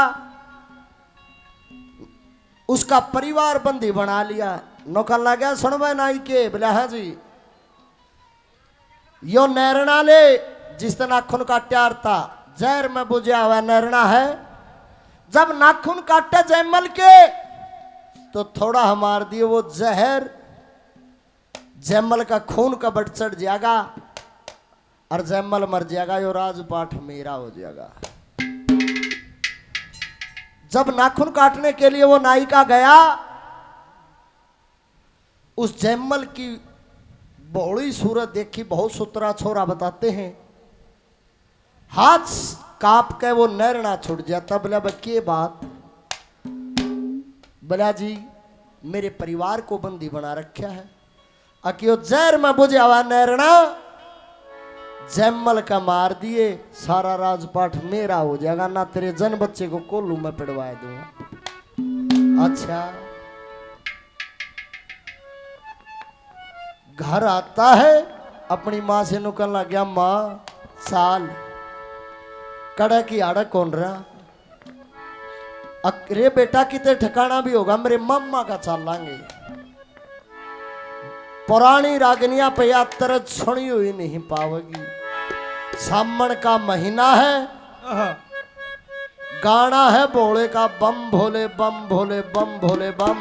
A: उसका परिवार बंदी बना लिया। नौकर लगा सुन भाई नाई के बोला हाँ जी यो नैरणा ले जिस तरह नाखून काटा था जहर में बुझा हुआ नैरणा है। जब नाखून काटे जैमल के तो थोड़ा हमार दिए वो जहर जैमल का खून का बट चढ़ जाएगा और जैमल मर जाएगा। यो राजपाठ मेरा हो जाएगा। जब नाखून काटने के लिए वो नाई का गया, उस जैमल की बड़ी सूरत देखी, बहुत सुतरा छोरा बताते हैं, हाथ कांप के वो नैरणा छूट जाता। बोला के बात? बोला जी मेरे परिवार को बंदी बना रखा है, अकियो जहर में बुझा हुआ नैरणा जैमल का मार दिए, सारा राजपाठ मेरा हो जाएगा, ना तेरे जन बच्चे को कोल्लू में पिड़वा दूंगा। अच्छा घर आता है अपनी माँ से नुकल लग गया, माँ साल कड़ा की आड़ा कौन रहा? अरे बेटा कितने ठिकाना भी होगा, मेरे मम्मा का चाल लांगे। पुरानी रागनिया पे यात्रा सुनी हुई नहीं पावेगी। सामन का महीना है, गाना है भोले का बम भोले बम भोले बम भोले बम।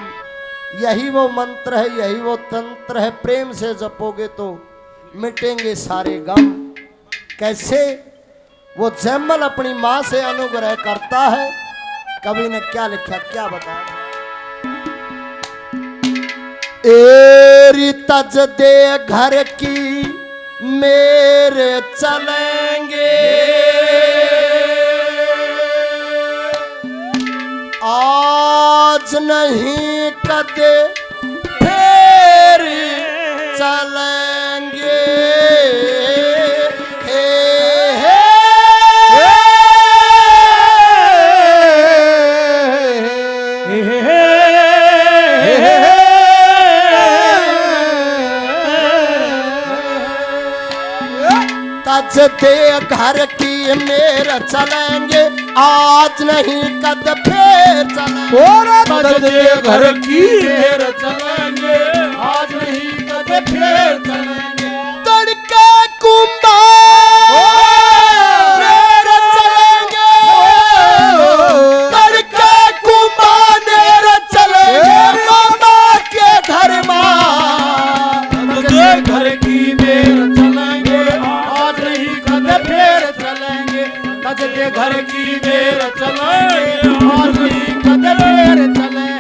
A: यही वो मंत्र है, यही वो तंत्र है, प्रेम से जपोगे तो मिटेंगे सारे गम। कैसे? वो जैमल अपनी माँ से अनुग्रह करता है। कवि ने क्या लिखा, क्या बताया? एरी तज दे घर की मेरे चलेंगे, आज नहीं कदे फिर चलेंगे। तज दे घर की मेरे चलेंगे, आज नहीं कद फिर चलेंगे।
B: तज दे घर की मेरे चलेंगे, आज नहीं कद फिर चलेंगे।
A: तड़के कुंभार मेरे चलेंगे, तड़के कुंभार चलेंगे, मामा के घर माँ।
B: तज दे घर की मेरे चलेंगे, आज नहीं कद फिर चलेंगे। तज दे घर की मेरे चलेंगे, आज नहीं कद फिर चलेंगे।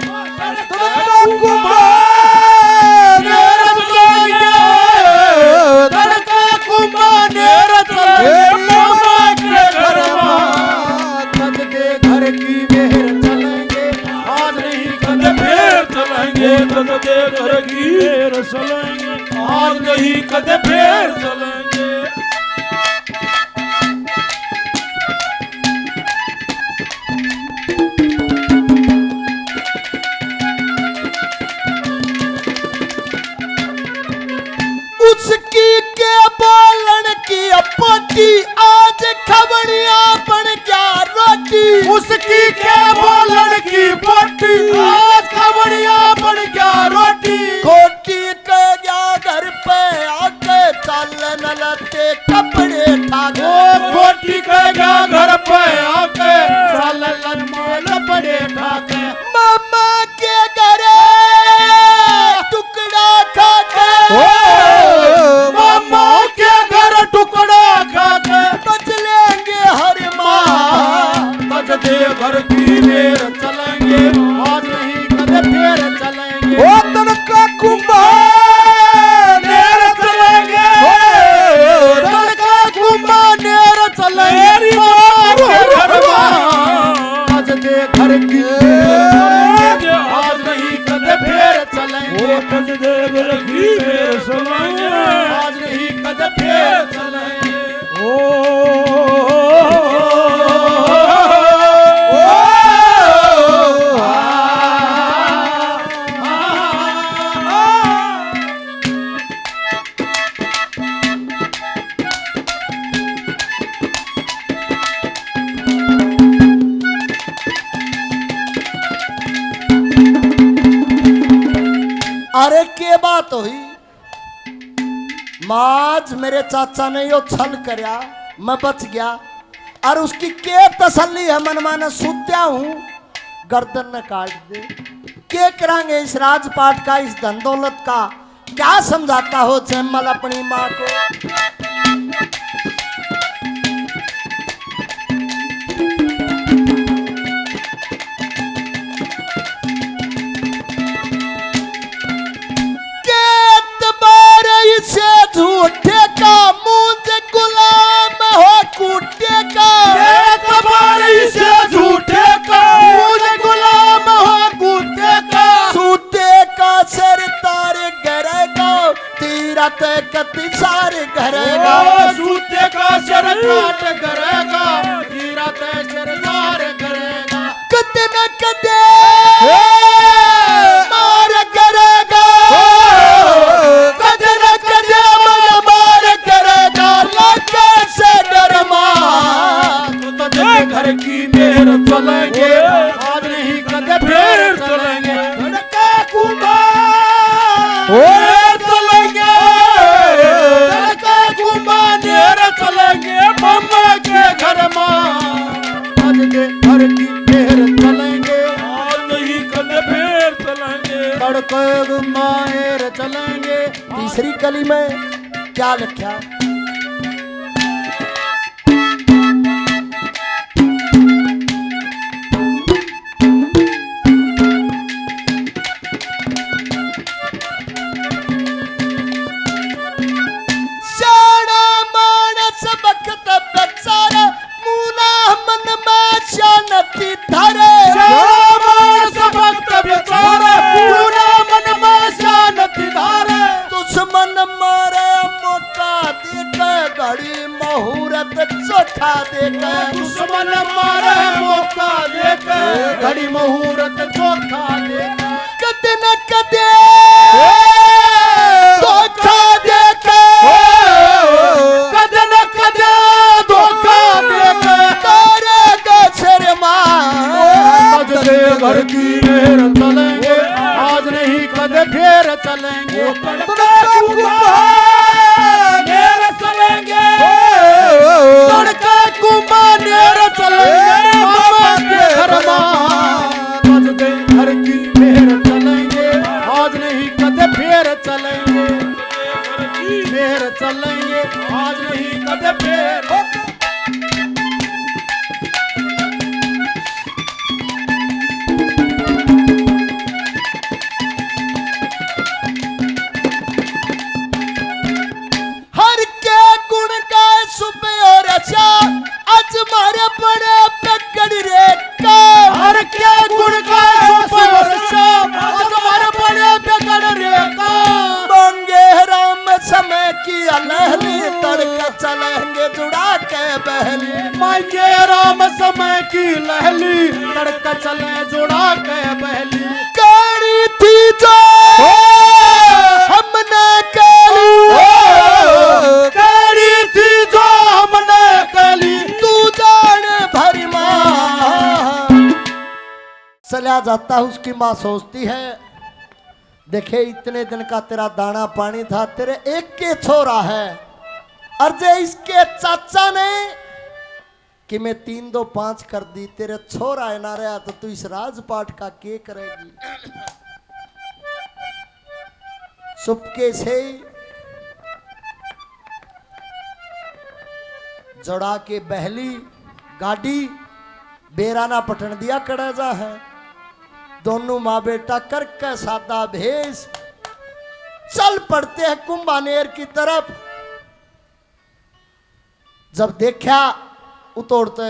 B: तज दे घर की मेरे चलेंगे, आज नहीं कद फिर चलेंगे।
A: उसकी के बोलन की पोटी, आज खबड़िया बन गया रोटी।
B: उसकी के बोलन की पोटी, आज खबड़िया बन गया रोटी।
A: खोटी के गया घर पे आके चालन लते कपड़े ठाके।
B: खोटी के गया घर पे आके चालन में कपड़े ठाके।
A: मामा के घरे टुकड़ा खाके,
B: मामा के घर टुकड़ा खाके
A: बदलेंगे हर माँ।
B: तज दे घर की मेरे चलेंगे, आज नहीं कद फिर चलेंगे।
C: ओ तनका कुंभार
B: मेरे चलेंगे,
A: तड़का कुंभार चलेंगे,
B: तज दे घर की आज नहीं कद फिर चलेंगे। तज दे घर की मेरे चलेंगे, आज नहीं कद फिर चलेंगे। ओ
A: अरे के बात हुई माज मेरे चाचा ने यो छल करया मैं बच गया और उसकी के तसल्ली है मन माने सुत्या हूं गर्दन न काट दे के करांगे इस राजपाट का इस धन दौलत का क्या समझाता हो जयमल अपनी माँ को से झूठे का मुंह गुलाम हो कूटे का
B: से झूठे का मुंह गुलाम हो कूटे का
A: सूते का सर तारे गरेगा तीरा ते कति सारे गरेगा
B: सूते का सर काट करेगा तीरा ते सर तार करेगा
A: कते न कते मार करेगा कते न कते मार करेगा लगे से डरमा
B: तो जब घर की मेहर चलेंगे आज नहीं कदे फिर चलेंगे लड़का कुमार चलेंगे लड़का कुमार चलेंगे मम्मा के घर आज के घर की मेहर चलेंगे आज नहीं कदे फिर चलेंगे लड़का कुमार चलेंगे
A: तीसरी कली में क्या लिखा चोखा देकर
B: दुश्मन मारे मौका देकर घड़ी मुहूर्त चोखा देकर
A: कदे न कदे धोखा देकर
B: कदे न कदे धोखा देकर
A: तारे का शर्मा
B: आज के घर की मेहर चलेंगे आज नहीं कदे फिर चलेंगे चलेंगे लड़का कुमार चलेंगे मामा के घर आज के घर की मेहर चलेंगे आज नहीं कदे फिर चलेंगे मेहर चलेंगे आज नहीं कदे फिर
A: आज मारे बड़े पकड़ रे का
B: हर क्या गुण का आज मारे बड़े पकड़ रे का
A: मांगे राम समय की अलहली तड़का चलेंगे जुड़ा के बहली
B: मांगे राम समय की लहली तड़का चले जुड़ा के बहली
A: कड़ी थी जो हमने
B: कड़ी थी जो हमने कली
A: तू जान भरी माँ चला जाता है उसकी माँ सोचती है देखे इतने दिन का तेरा दाना पानी था तेरे एक के छोरा है और जे इसके चाचा ने कि मैं 3 2 5 कर दी तेरे छोरा है ना रहा तो तू इस राजपाट का के करेगी सुपके से जोड़ा के बहली गाड़ी बेराना पटन दिया कड़ेजा है दोनों माँ बेटा करके सादा भेष चल पड़ते हैं कुंभानेर की तरफ जब देखा उतोड़ते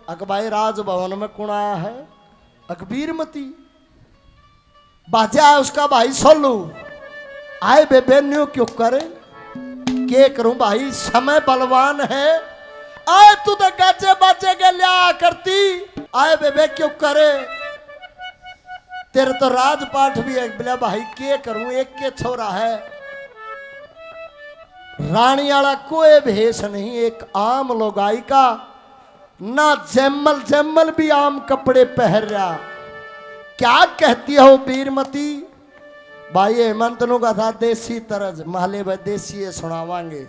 A: अकबाई राजभवन में कौन आया है अकबीरमती बाजा है उसका भाई सोलू आए बेबे न्यू क्यों करे के करूं भाई समय बलवान है आए तू तो गाजे बाजे के लिया करती आए बेबे क्यों करे तेरे तो राजपाठ भी है बोला भाई के करूं एक के छोरा है रानी वाला कोई भेष नहीं एक आम लोगाई का ना जैमल जैमल भी आम कपड़े पहन रहा क्या कहती हो बीरमती भाई हेमंत नु का था देसी तरज महले में देसी सुनावांगे।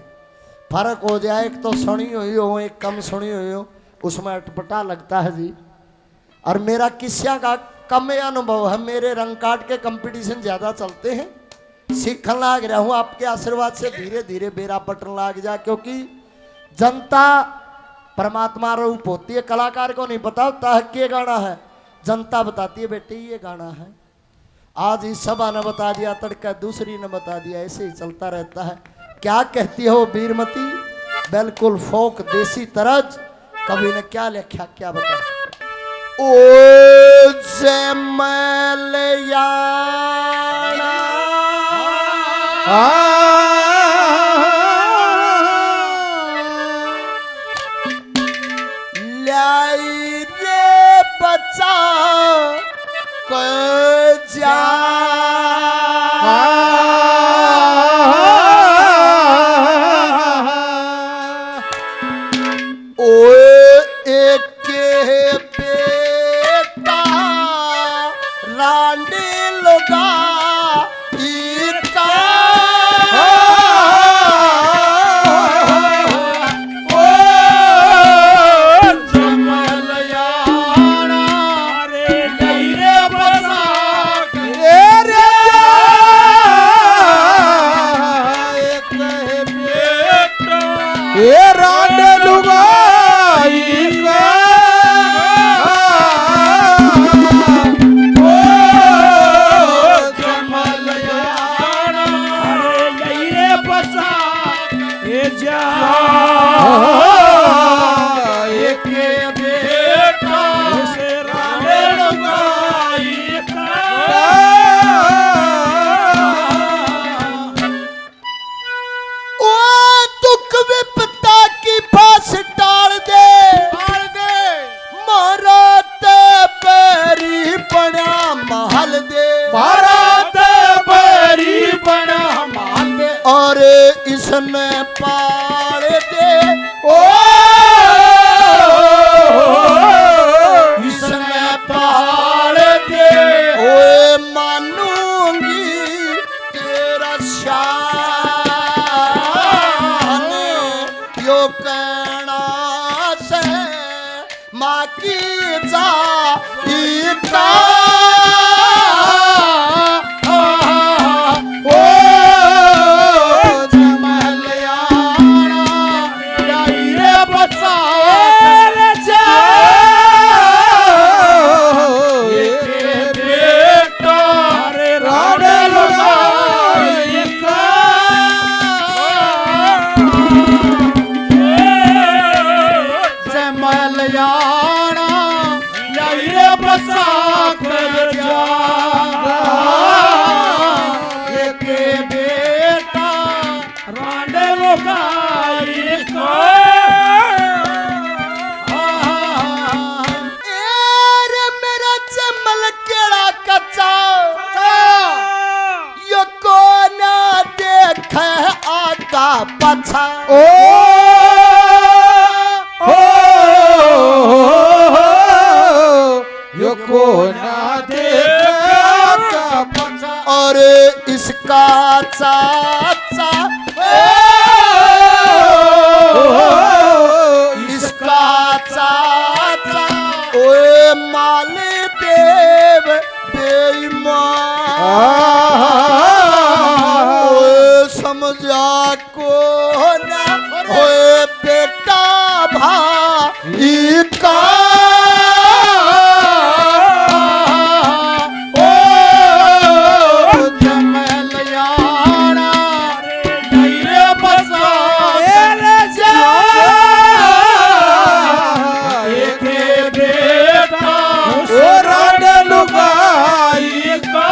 A: फर्क हो जाए, एक तो सुनी हुई हो एक कम सुनी हुई हो, उसमें अटपटा लगता है जी। और मेरा किस्सा का कम अनुभव है, मेरे रंग काट के कंपटीशन ज्यादा चलते हैं, सीखने लाग रहा हूँ आपके आशीर्वाद से, धीरे धीरे बेरा पटन लाग जा। क्योंकि जनता परमात्मा रूप होती है, कलाकार को नहीं पता होता है क्या गाना है, जनता बताती है बेटे ये गाना है। आज इस सभा ने बता दिया, तड़का दूसरी ने बता दिया, ऐसे ही चलता रहता है। क्या कहती हो वीरमती, बिल्कुल फोक देसी तरज। कवि ने क्या लिखा क्या बता। ओ लाई रे बच्चा को जा इसने पाल दे ओ इसने पाल दे ओए मानूंगी तेरा शान यो कहना से माँ की जा इका पछा ओ यो को ना देखा पछा और इसका चाचा इसका चाचा ओए माली देव बेईमान समझा को ना होए बेटा भाई का ओ जमलियाना तेरे बसा जा एक बेटा ओ राड लुगाई का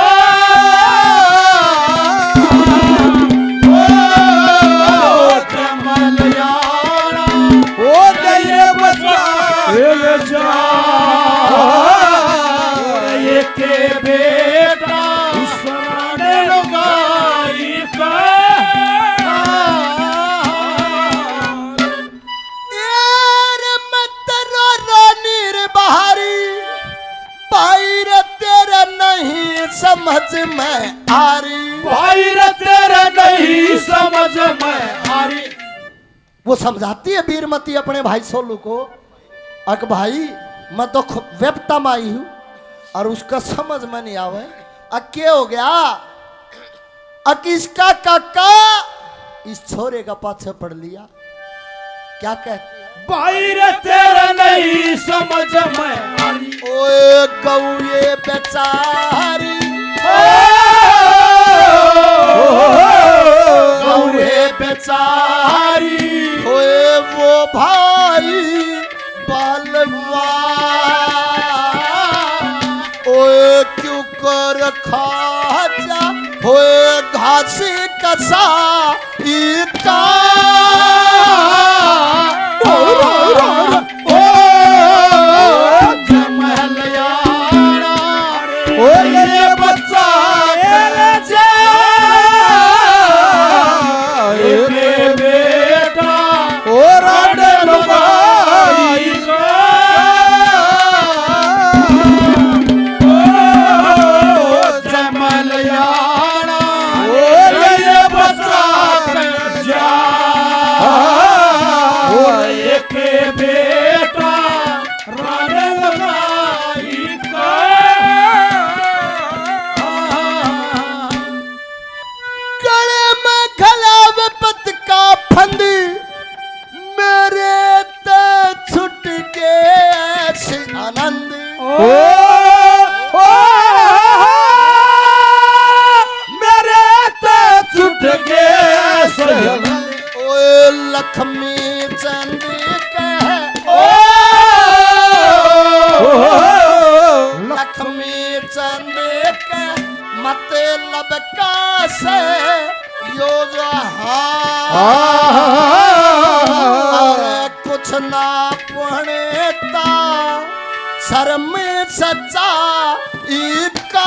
A: समझ समझ में आ रही।
B: भाई रे तेरे नहीं समझ में आ रही।
A: वो समझाती है वीरमती अपने भाई सोलू को, अक भाई मैं तो वेपता में आई हूं और उसका समझ में नहीं आवे। क्या हो गया? इसका काका इस छोरे का पाछे पड़ लिया। क्या कहती है?
B: भाई रे तेरे नहीं समझ में आ रही।
A: ओए गौए बेचारी,
B: गौए बेचारी,
A: ओए वो भाई बालवा, ओए क्यों कर खाजा, ओए घासी कसा इका। लक्ष्मी चंद लक्ष्मी चंद के मतलब का से कुछ ना पढ़ता शर्म सच्चा इका।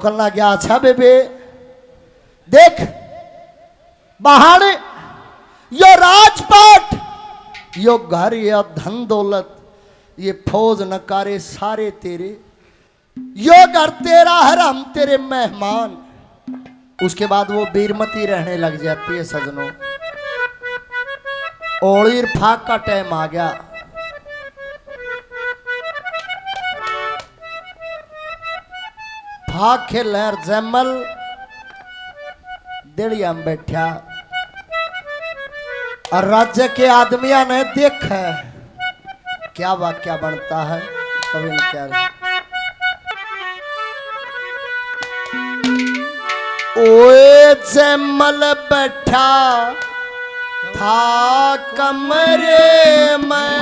A: निकलना गया। अच्छा बेबे देख बाहर यो राजपाट, यो घर, यो धन दौलत, ये फौज नकारे सारे तेरे, यो घर तेरा है, हम तेरे मेहमान। उसके बाद वो वीरमती रहने लग जाती है। सजनों ओलीर फाक का टाइम आ गया। फाक के लहर जैमल दिड़िया में बैठा और राज्य के आदमिया ने देखा क्या वाक्य बनता है। कवि ने क्या ओए जैमल बैठा था कमरे में,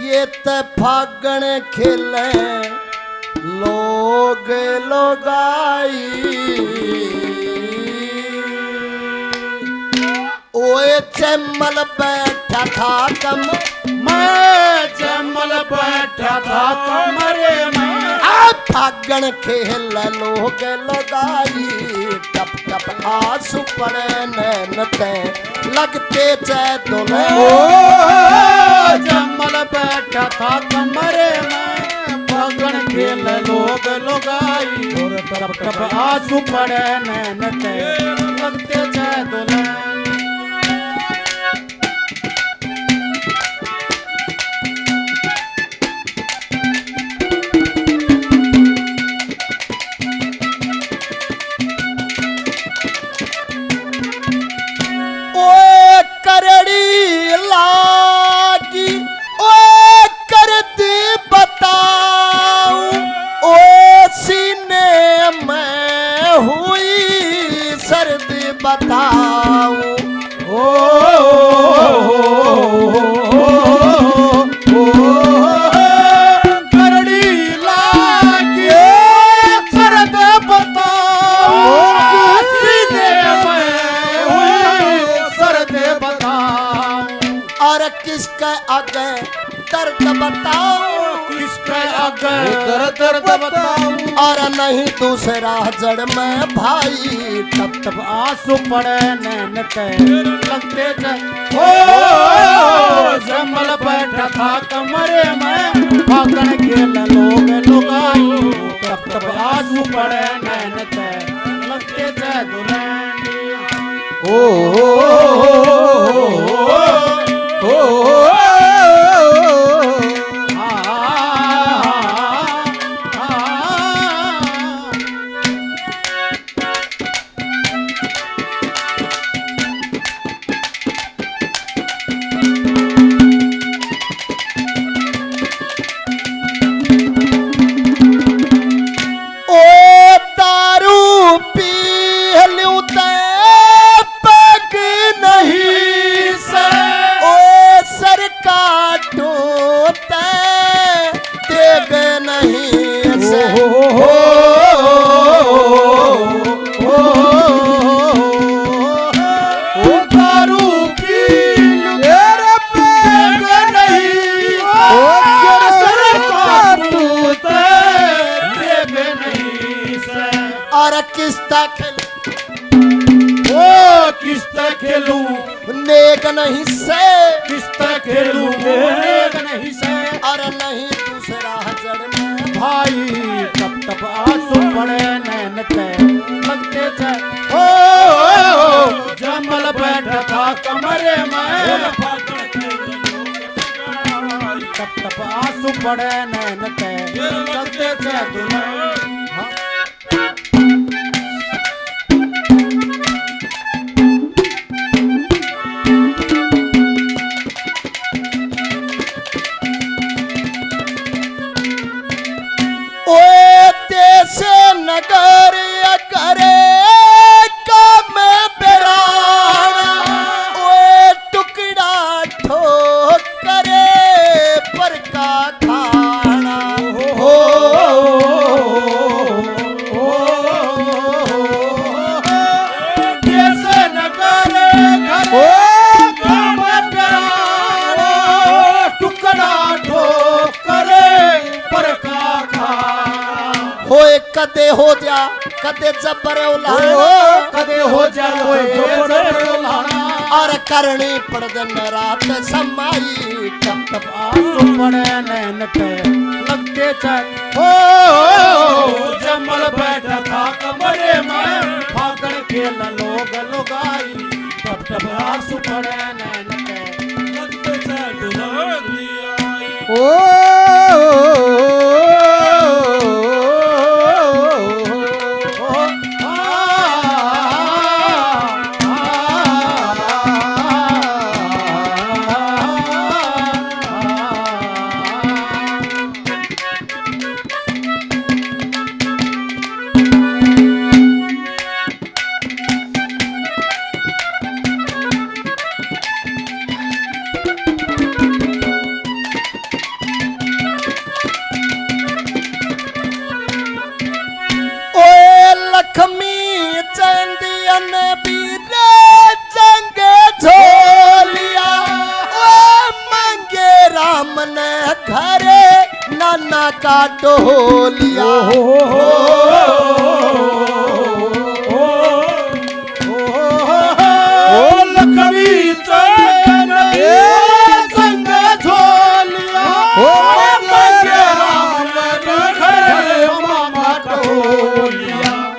A: ये फागण खेले लोग लोगाई। ओए जैमल बैठा था
B: मैं जैमल बैठा था कमरे में,
A: फागण खेल लोग लोगाई। टप टप आंसू पड़े नैन ते लगते चाहे दोले।
B: जैमल बैठा था कमरे में, फागण खेल लोग लोगाई। टप टप आंसू पड़े नैन ते लगते चाहे दोले।
A: बताओ किसके आगे दर्द बताओ,
B: किसके आगे
C: दर्द
B: दर्द बताऊं,
A: और नहीं दूसरा जड़ में भाई।
B: तब तब आंसू पड़े नैन पे लगते थे। ओ जमल बैठा था कमरे में फागण खेल लोग लुगाई। तब तब आंसू पड़े नैन पे लगते थे दुल्हनिया। किस्ता खेलूं
A: नेक नहीं से,
B: किस्ता खेलूं नेक नहीं से,
A: और नहीं दूसरा जड़ में
B: भाई। तब तब आंसू पड़े नैन पे लगते थे। ओ जमल बैठा था कमरे में तब तब आंसू पड़े नैन पे लगते थे दुल्हन।
A: नगर करे काम बेराना, ओए टुकड़ा ठोकरे पर का खाना। हो
B: देश नगर करे काम बेराना, टुकड़ा ठोकरे पर का खाना।
A: होए कदे हो जा कदे जबर उलाना,
B: कदे हो जा जबर उलाना,
A: और करनी पड़ दिन रात समाई।
B: तब तब आंसू पड़े नैन पे लगते थे। ओ जमल बैठा था कमरे में फागण खेल लोग लुगाई। तब तब आंसू पड़े नैन पे लगते थे दुल्हनिया।
A: घरे नाना का टोलिया।
B: लखमी संग झोलिया,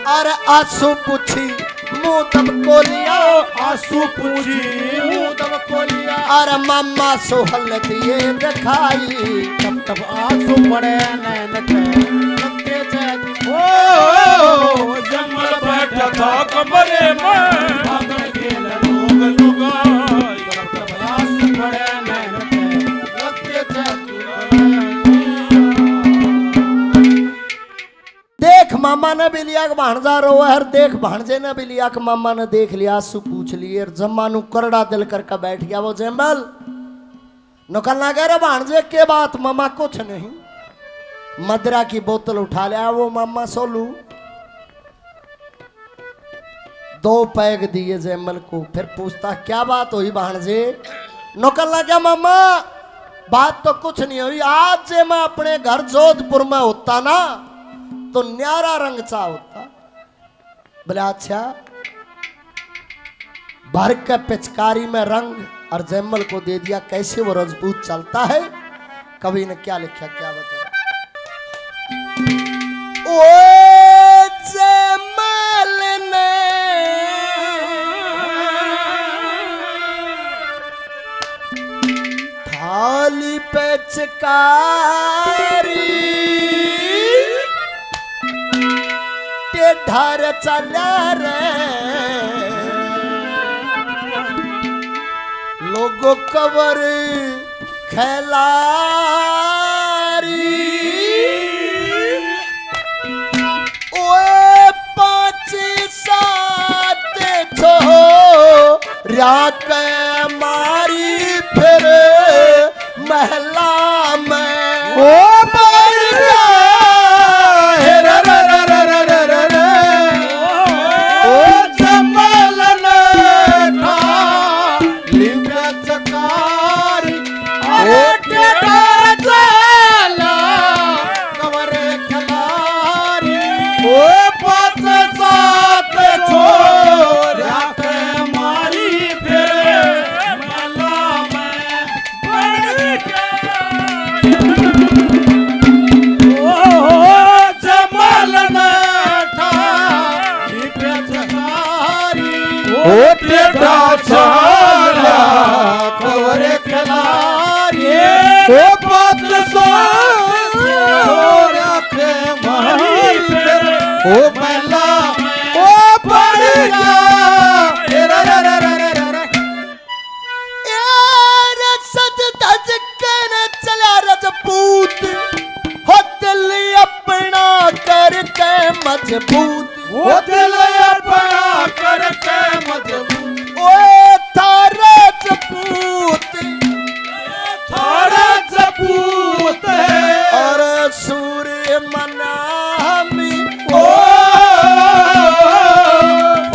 A: अरे आंसू पूछी मुँह तब को लिया,
B: आंसू पूछी मुँह तब को लिया।
A: अरे मामा सोहल दिए दिखाई।
B: तब तब आंसू पड़े नैन पे लगते थे। ओ जमल बैठा था कमरे में फागण खेल लोग लुगाई। तब तब आंसू पड़े नैन पे लगते थे
A: देख मामा ने भी लिया कि भाणजा रो है, देख भाणजे ने भी लिया कि मामा ने देख लिया। आंसू पूछ लिए जम्मा नु करड़ा दिल करके बैठ गया वो जैमल। निकलना कह रहे भाणजे के बात, मामा कुछ नहीं। मदरा की बोतल उठा लिया वो मामा सोलू, 2 पैग दिए जैमल को। फिर पूछता क्या बात हुई भाणजे, नौकर लगा मामा बात तो कुछ नहीं हुई। आज से मैं अपने घर जोधपुर में होता ना तो न्यारा रंग चा होता। बोले अच्छा। भर के पिचकारी में रंग और जयमल को दे दिया। कैसे वो रजपूत चलता है। कवि ने क्या लिखा क्या बता। ओ जयमल ने थाली पिचकारी टेढ़र चला रे लोगों कवर खैलारी ओए 5-7 छोरा के मारी फिर महला में ओ बढ़ गया
B: ओ जमल ने थाली पिचकारी टेढ़र चला कवर खिलारी ओ 5-7 छोरा के मारी फिर महला में बढ़ गया। ओ जमल ने थाली पिचकारी टेढ़ा चला कवर खिलारी ओ 500 छोरा के मारी फिर ओ महला ओ बढ़ गया।
A: सज धज कर चला रजपूत हो दिल अपना करके मजबूत
B: वो दिल अपना करके मजबूत
A: ओ थारे रजपूत
B: थारा जपूत
A: और सूर्य मनामी
B: ओ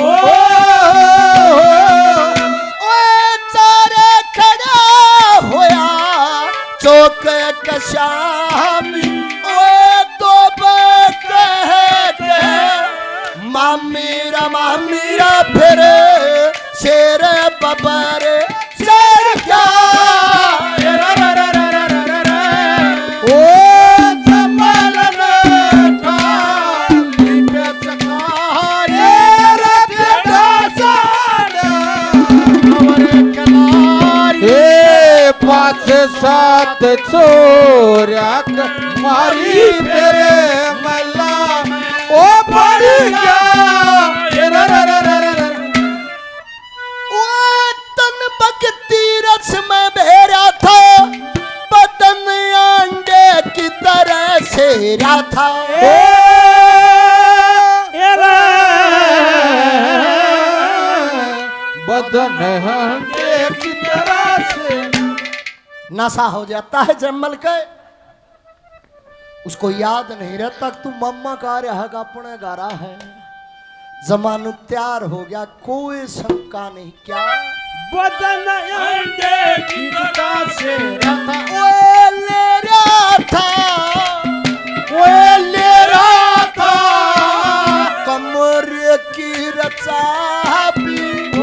B: ओ
A: चारे खड़ा होया चौक कशामी ओ तो कह के मामीरा फिर शेर बबर शेर क्या
B: ओ जमल ने थाली पिचकारी टेढ़ा चला कवर खिलारी 5-7 छोरा के मारी तेरे मल्ला ओ बढ़ गया।
A: वो तन भक्ति रस में भेरा था बदन अंडे की तरह सेरा था
B: बदन हंडे की तरह से
A: नशा हो जाता है जम्मल के। उसको याद नहीं रहता तू मम्मा का रहा अपने गारा है। जमानु तैयार हो गया कोई शंका नहीं क्या
B: बदन अंडे की तरह से रहता
A: ओए ले रहा था
B: ओए ले रहा था
A: कमर की रचा भी
B: ओ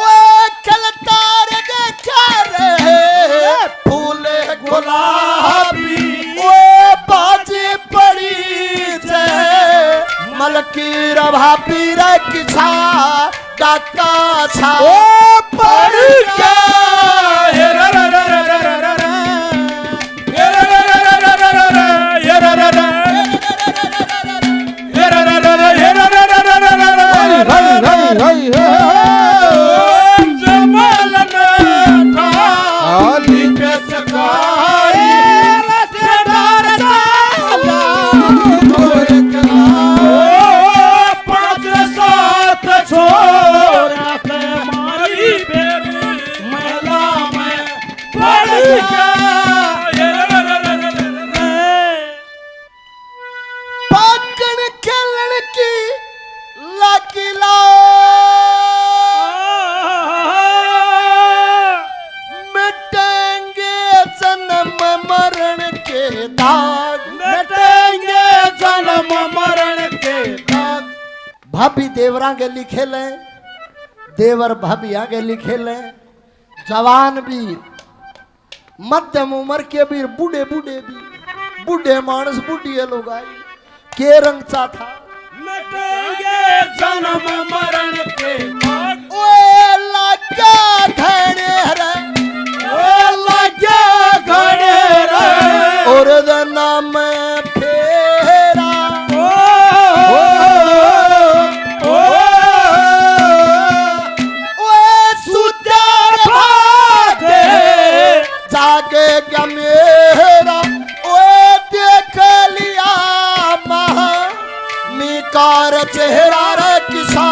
A: ओए खलतार देखा रहे फूले गुलाबी ओए बाजी पड़ी जय मलकी रभा पीर किछा डाका छा
B: ओ पड़ गया जमल ने थाली पिचकारी टेढ़र चला कवर खिलारी 5-7 छोरा के मारी फिर महला में बढ़ गया।
A: पाकन खेलन की लागी लाओ भाभी देवरा के लिखे ले, देवर भाभिया के लिखे ले, जवान भी, मध्यम उम्र के भी, बूढ़े बूढ़े भी, बूढ़े मानस बूढ़िया लोग आई के रंग चा था
B: मिटेंगे जन्म मरण के भाग।
A: ओए लगा घने रे,
B: ओ लगे घड़े रे,
A: और नाम फेरा
B: ओ
A: ओए सुचार भागे जागे क्या मेरा, ओए देख लिया मिकार चेहरा रे किसा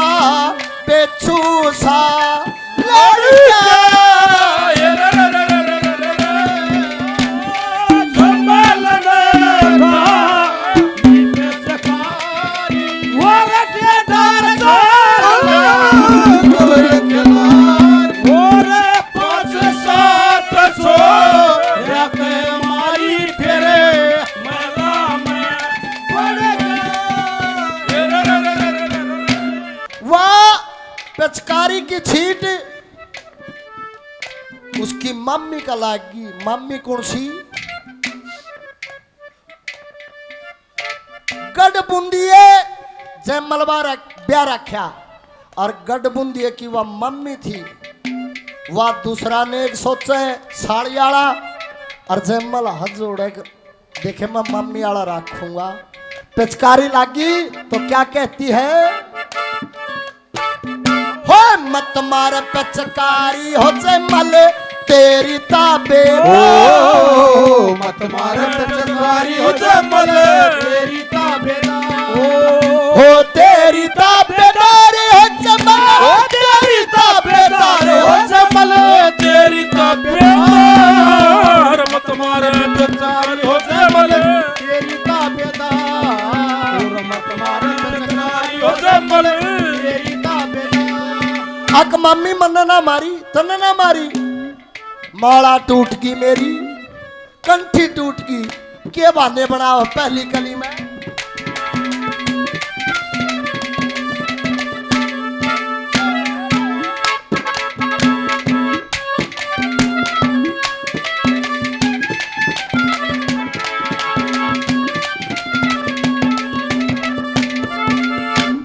A: बेचू सा लड़का पिचकारी की छीट उसकी मम्मी का लागी। मम्मी कौन सी? गढ़ बूंदिए जय मलबा ब्याह रखा और गढ़ बूंदिए की वह मम्मी थी। वह दूसरा ने एक सोचे साड़ी आला और जयमल हाथ जोड़े देखे मैं मम्मी आला रखूंगा। पिचकारी लागी तो क्या कहती है, हो मत मार पिचकारी हो जयमल तेरी ताबे,
B: ओ मत मार पिचकारी हो जयमल तेरी ताबेदार,
A: हो तेरी ताबेदार हो जयमल, हो तेरी ताबेदार हो जयमल,
B: तेरी ताबेदार। मत मार पिचकारी हो जयमल तेरी ताबेदार, मत मार पिचकारी हो जयमल तेरी ताबेदार।
A: अक मम्मी मन ना मारी तन ना मारी, माला टूट गई मेरी, कंठी टूट गई, के बहाने बनाओ पहली कली में।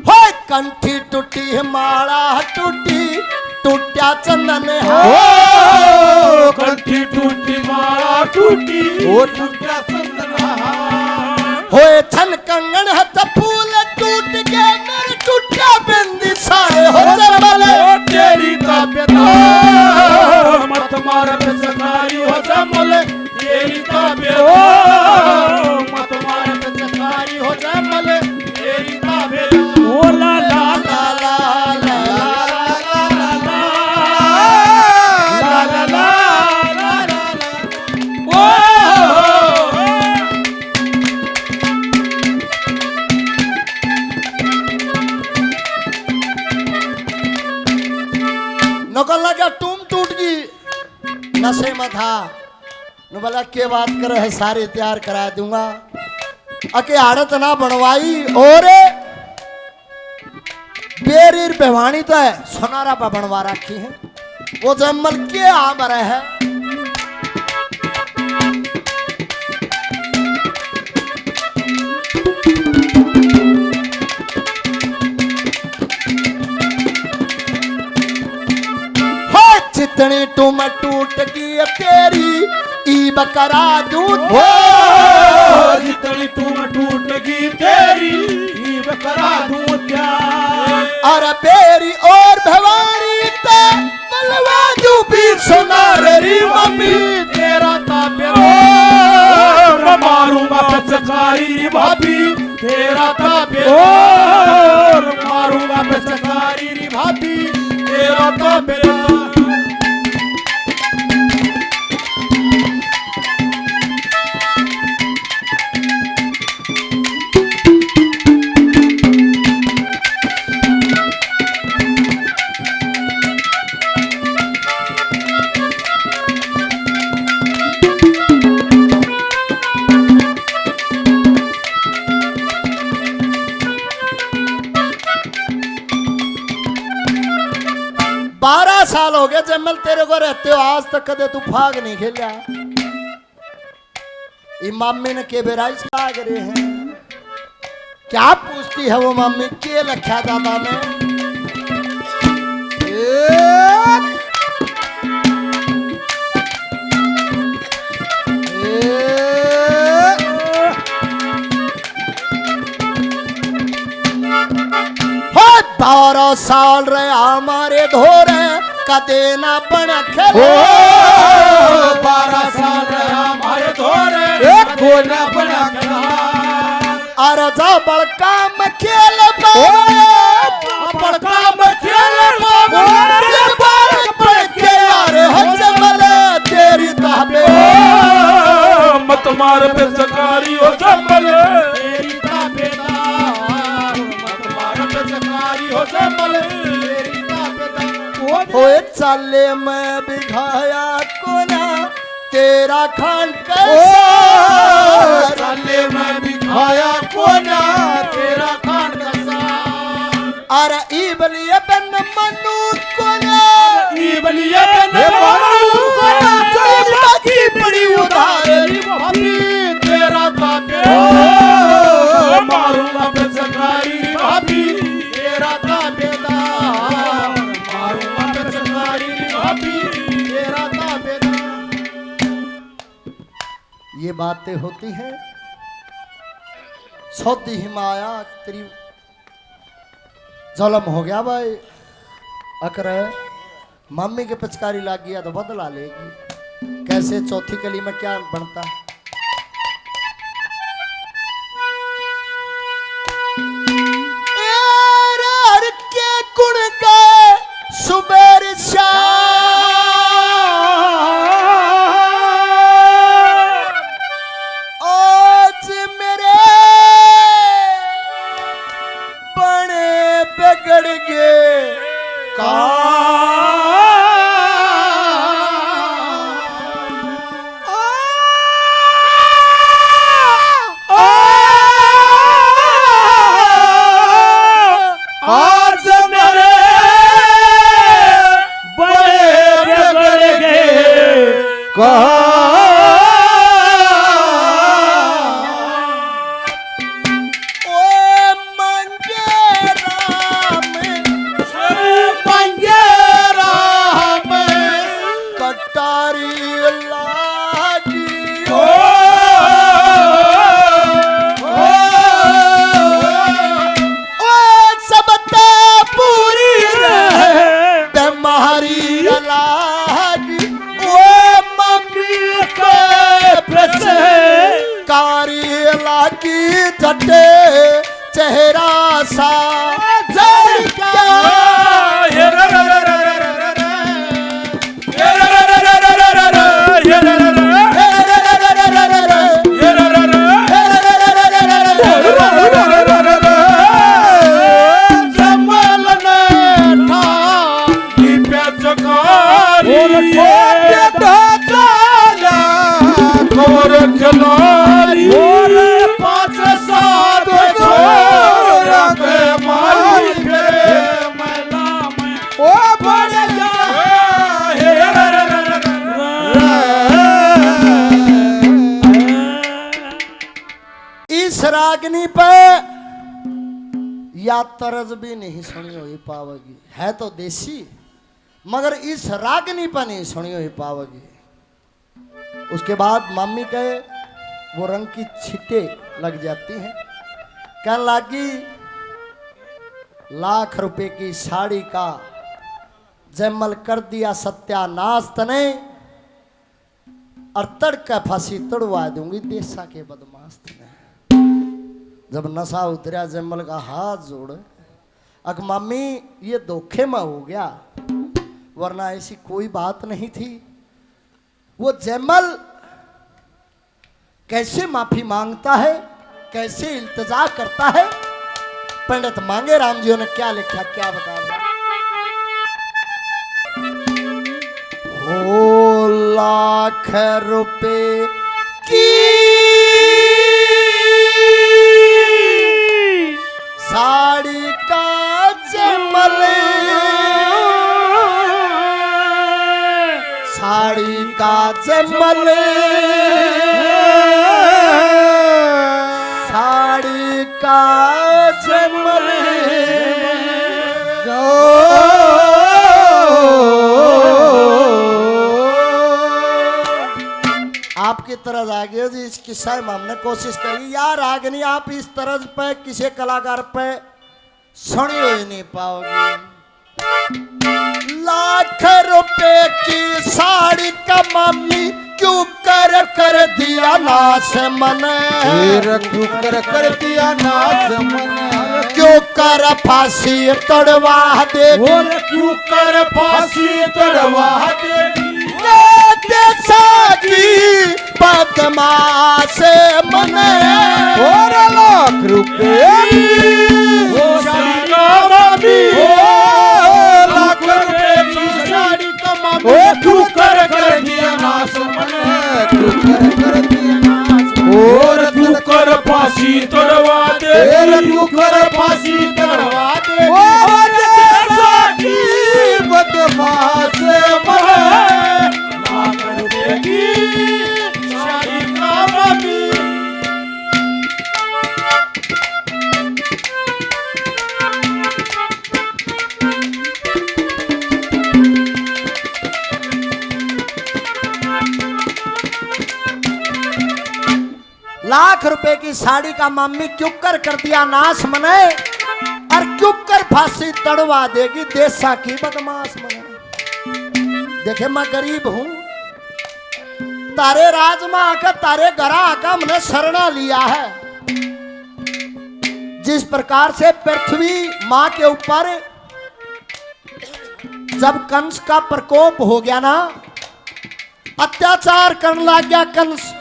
A: हो कंठी टूटी माला टूटी, टूटा चंदन
B: ओ कंठी टूटी माला टूटी, ओ टूटा चंदन
A: होए छन कंगन हाथ फूल टूट गए मेरे टूटा बिंदी सारे हो जयमल
B: तेरी ताबेदार। मत मार पिचकारी हो जयमल तेरी ताबेदार, मत मार पिचकारी हो जयमल तेरी ताबेदार। ओ ला ला ला ला ला
A: नौकर लगा टूम टूट गई नशे में था न बोला के बात करे है सारी तैयार करा दूंगा। अके आड़त ना बनवाई और बेरीर बेवानी तो है सोनारा पर बनवा रखी है। वो जयमल के आ मरे है चितनी टूम टूट गई तेरी ई बकरा दूध,
B: जितनी तुम टूट गई तेरी ई बकरा दूध क्या।
A: और बेरी और भवानी ते बलवा दू भी सोनार री मम्मी
B: तेरा ताबेदार। मारूंगा पिचकारी भाभी तेरा ताबेदार, मारूंगा पिचकारी भाभी तेरा ताबेदार।
A: 12 साल हो गए जमल तेरे को रहते हो, आज तक कदे तू फाग नहीं खेला। ये मामी ने के बेराइज लाग रहे हैं, क्या पूछती है वो मामी के लख्या दादा ने। हो 12 साल रहे हमारे धोरे कदे ना बन खेलो।
B: 12 साल रहे हमारे धोरे कदे ना बना खेला।
A: अरे जा बड़का में खेल
B: बड़का में खेल
A: तेरी ताबे
C: मत मार पे सकारी हो जमल,
B: तेरी ताबेदार मत मार पे सकारी हो जमल, तेरी ताबेदार
A: होए चाले में बिघाया कोना तेरा खान कैसा।
B: चाले में बिघाया कोना तेरा खान कैसा।
A: अरे ईबलिए बन मनु कोना,
B: ईबलिए बन मनु कोना की बड़ी उधारी भाभी तेरा ताबेदार मारूंगा पे सकारी भाभी तेरा ताबेदार मारूंगा पे सकारी भाभी तेरा ताबेदार।
A: ये बातें होती हैं। सौदी हिमाया तेरी जुल्म हो गया भाई। अकर मम्मी के पिचकारी लग गया तो बदला लेगी। कैसे चौथी कली में क्या बनता। के गुण गाए सुबेर आज मेरे बड़े बिगड़ गए
B: आज मेरे बड़े बिगड़ गए
A: जटे चेहरा सा रागनी पे या तरज भी नहीं सुनी हुई पावगी। है तो देसी मगर इस रागनी पर नहीं सुनी हुई पावगी। उसके बाद मम्मी के वो रंग की छिटे लग जाती हैं। कहने लगी लाख रुपए की साड़ी का जयमल कर दिया सत्यानाश तने और तड़का फांसी तड़वा दूंगी देसा के बदमाश तने। जब नशा उतरा जयमल का हाथ जोड़ अक मम्मी ये धोखे में हो गया वरना ऐसी कोई बात नहीं थी। वो जयमल कैसे माफी मांगता है, कैसे इल्तिजा करता है। पंडित मांगे राम जी ने क्या लिखा क्या बताया। हो लाख रुपए की साड़ी का जयमल साड़ी का जमल साड़ी का जमल आपकी तरह आगे जी इस किस्सा में हमने कोशिश करी यार रागनी आप इस तरह पे किसी कलाकार पे सुनी हुई नहीं पाओगे। लाख रुपए की साड़ी का मम्मी क्यों कर दिया नाश मने
C: क्यों कर दिया नाश मने
A: क्यों कर फांसी तड़वा दे
B: क्यों कर फांसी तड़वा देगी
A: की बदमाश मने
C: और लाख रुपए
B: लाख रुपए की साड़ी का मामला क्यों कर दिया नाश मने
C: कर दिया नाश
B: और तू कर फांसी तड़वा दे तू कर फांसी तड़वा दे
C: और जैसा की बदमाश
B: मने लाख रुपए की साड़ी का मामला
A: लाख रुपए की साड़ी का मम्मी क्यों कर दिया नाश मने और क्यों कर फांसी तड़वा देगी देशा की बदमाश मने। देखे मैं गरीब हूं तारे राज में आकर तारे घरा आकर हमने शरणा लिया है। जिस प्रकार से पृथ्वी माँ के ऊपर जब कंस का प्रकोप हो गया ना अत्याचार करने लग गया कंस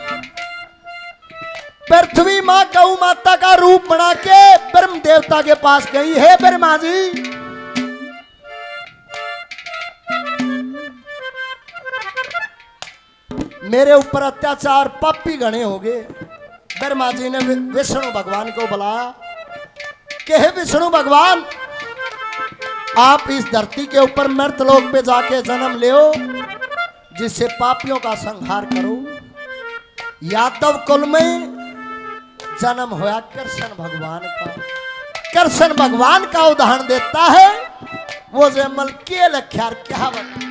A: पृथ्वी माँ गौ माता का रूप बना के ब्रह्म देवता के पास गई है ब्रह्मा जी मेरे ऊपर अत्याचार पापी गणे हो गए। ब्रह्मा जी ने विष्णु भगवान को बुलाया कि हे विष्णु भगवान आप इस धरती के ऊपर मर्तलोक पे जाके जन्म ले जिससे पापियों का संहार करो। यादव कुल में जन्म होया कृष्ण भगवान का। कृष्ण भगवान का उदाहरण देता है वो जमल के लख्यार क्या बता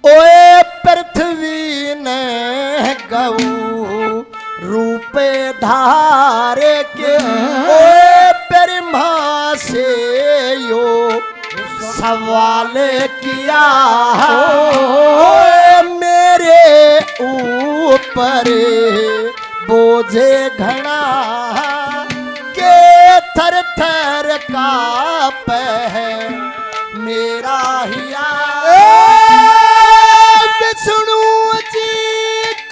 A: ओए पृथ्वी ने गऊ रूपे धारे के ओए ब्रह्मा से यो सवाल किया ओए मेरे ऊपर बोझे घना के थर थर काप है मेरा हिया विष्णु जी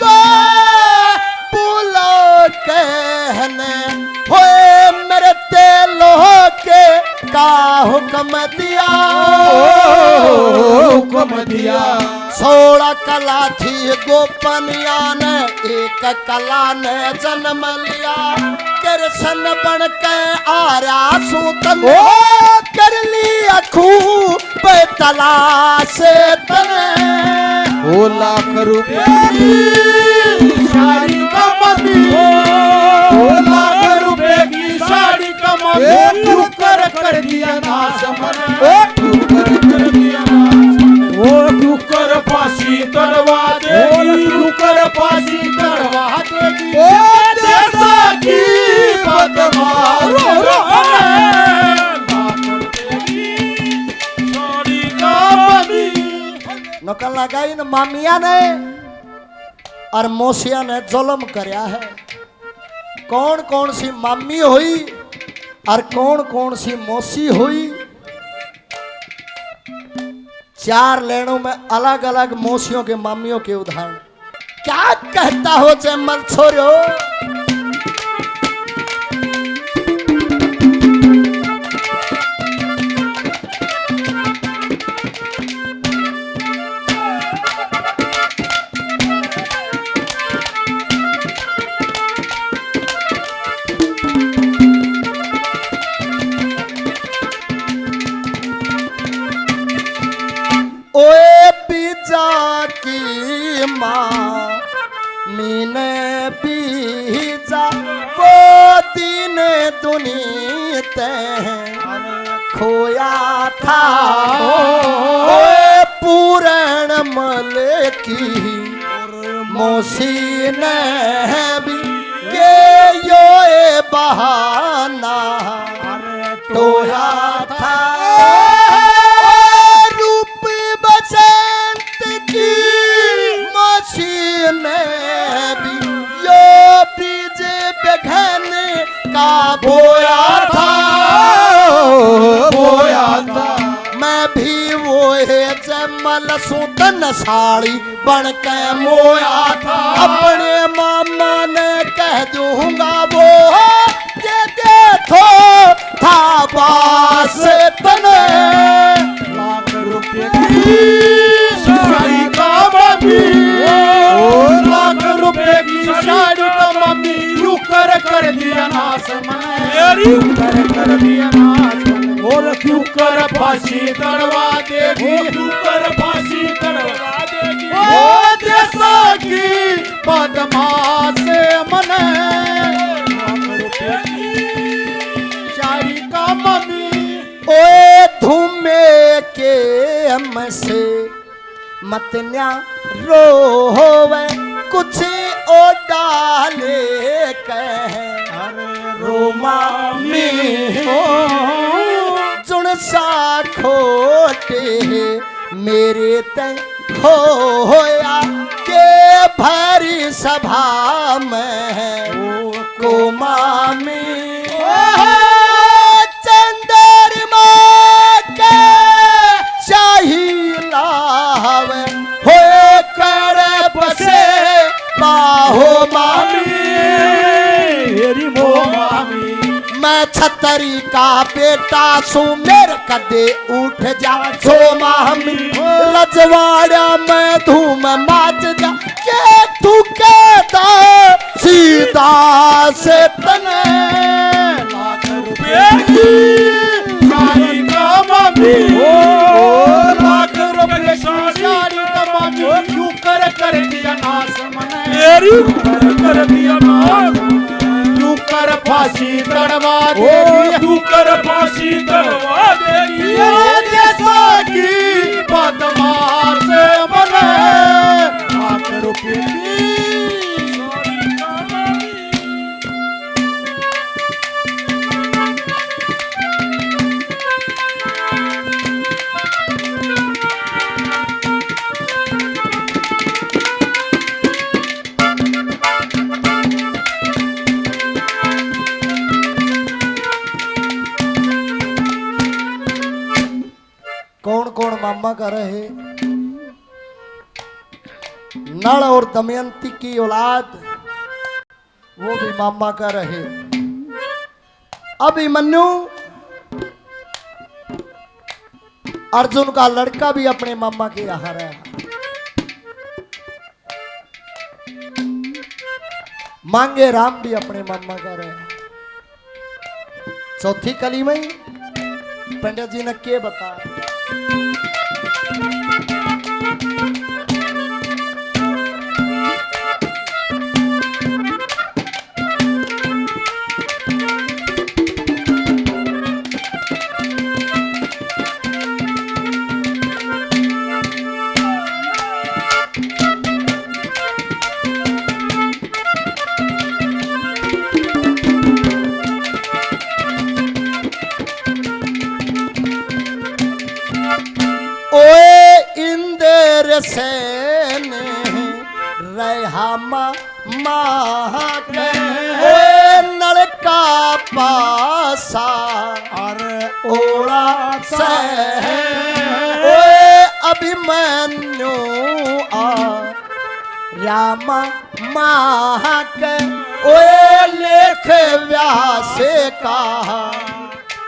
A: को बोलो कहने होए मेरे तेलों के का हुक्म दिया
B: हुक्म दिया
A: 16 कला थी गोपनिया ने एक कला ने जन्म लिया कृष्ण बन के आर्या सूतन कर लिया खूब तलाश तने
C: ओ लाख रुपए
B: की साड़ी का मम्मी ओ लाख रुपए की साड़ी का मम्मी क्यों कर दिया नाश मने क्यों कर दिया नाश वो क्यों कर फांसी तड़वा देगी क्यों कर फांसी तड़वा देगी ओ जैसा की बदमाश
A: नौकर लगाई न मामिया ने और मोसिया ने जुल्म करया है। कौन कौन सी मामी हुई और कौन कौन सी मौसी हुई। 4 लेनों में अलग अलग मौसियों के मामियों के उदाहरण। क्या कहता हो जयमल छोरो माँ मीने बीजा वो दिन दुनीते खोया था ओए पूरण मल की मोसी ने भी के यो बहाना टोया था रूप बसंत की मोसी ने भी यो बीज बेघन का बोया था मैं भी वो है जमल सुतन साड़ी बन के मोया था अपने मामा ने कह दूंगा वो ये देखो था बास तने
B: लाख रुपए की साड़ी का मम्मी लाख रुपए की साड़ी का मम्मी यू कर दिया नाश मैंने कर दिया नाश और क्यों कर फांसी तड़वा देगी क्यों कर फांसी तड़वा देगी ओ देशा की बदमाश मने लाख रुपए की साड़ी का मम्मी
A: ओए धूमे के हमसे मत न्या रोवे कुछ ओ डाले कह रोमा में जुन सा खोटे मेरे तय होया के भरी सभा में कोमा में चंद्रमा के शाही लावे होए कर बसे बाहो मामी
B: मेरी मो मामी
A: मैं छतरी का बेटा सू मेरे कदे उठ जा सो मामी लजवाड़ा मैं धूम माच जा के तू कहता सीधा से तने
B: लाख रुपए की साड़ी का मामी लाख रुपए की साड़ी का मामी क्यों कर दिया नाश मने कर दिया नाश क्यों कर फांसी तड़वा देगी क्यों कर फांसी तड़वा देगी ये देशा की बदमाश मने लाख रुपए की साड़ी का मामी
A: कौन कौन मामा का रहे नल और दमयंती की औलाद वो भी मामा का रहे अभिमन्यु अर्जुन का लड़का भी अपने मामा के यहाँ रहा मांगे राम भी अपने मामा का रहे चौथी कली में पंडित जी ने के बताया सेन रहा माँ के नलका पासा
B: अरे
A: ओड़ा से अभिमन्यु आ राम माँ के ओए लेख व्यास का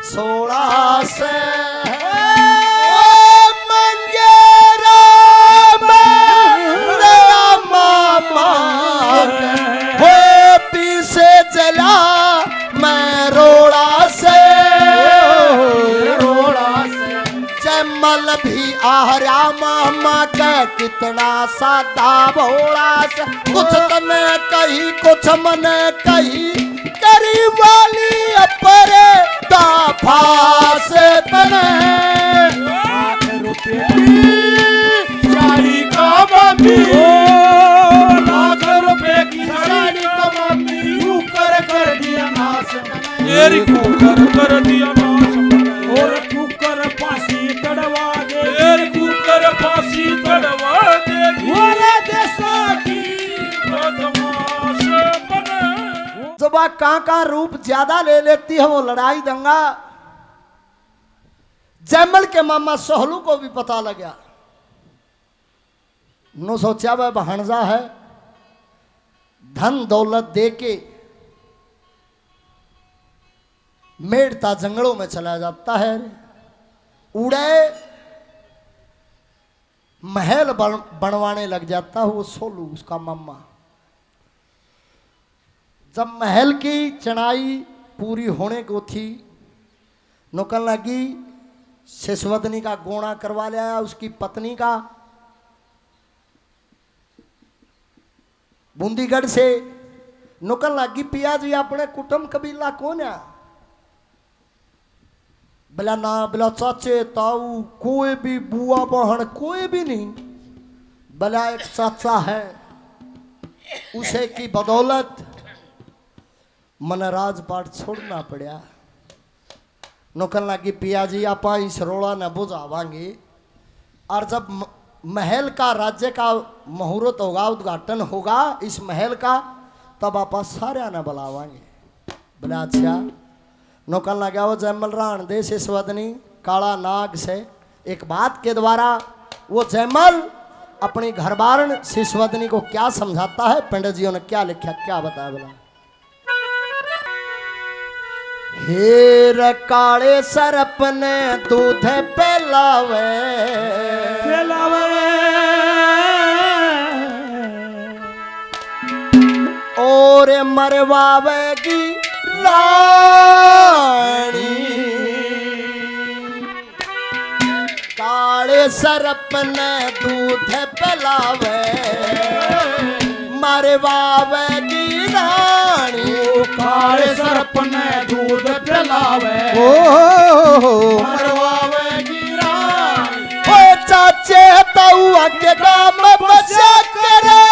A: 16 से जयमल भी आहरा मामा के कितना सादा भोला से कुछ तने कही कुछ मने कही करी वाली अपरे दाफा से तने
B: ₹1 की साड़ी का मम्मी ₹1,00,000 की साड़ी का मम्मी यूं कर दिया नाश
C: तेरी कुकर कर दिया नाश
B: और कुकर फांसी तड़वा दे
C: तेरी कुकर फांसी तड़वा देगी
B: बोले देशा की
C: बदमाश बने
A: जब वह का रूप ज्यादा ले लेती है वो लड़ाई दंगा जयमल के मामा सोहलू को भी पता लग गया नो सोचा वह भांजा है धन दौलत दे के मेड़ता जंगलों में चला जाता है उड़े महल बनवाने लग जाता है वो सोलू उसका मामा जब महल की चढ़ाई पूरी होने को थी नौकन लगी शिशवदनी का गोणा करवा लिया उसकी पत्नी का बूंदीगढ़ से नुकल लगी पिया जी अपने कुटुंब कबीला कौन है बिला ना बिला चाचे ताऊ कोई भी बुआ बहन कोई भी नहीं बिला एक चाचा है उसे की बदौलत मन राजपाट छोड़ना पड़ा नौकन लगी पिया जी आप इस रोड़ा न बुझावांगे और जब महल का राज्य का मुहूर्त होगा उद्घाटन होगा इस महल का तब आप सारे न बुलावांगे बोला अच्छा नौकन लगा वो जयमल राण दे शिशवदनी काला नाग से एक बात के द्वारा वो जयमल अपनी घरबारन शिशवदनी को क्या समझाता है पंडित जियों ने क्या लिखा क्या बताया बोला हेर काले सरप ने दूध पिलावे और मरवावेगी रानी काले सरप ने दूध पिलावे मरवावेगी रानी
B: काले सर्प ने दूध पिलावे मरवावेगी रानी
A: ओ चाचे तौआ के गाम बचा करे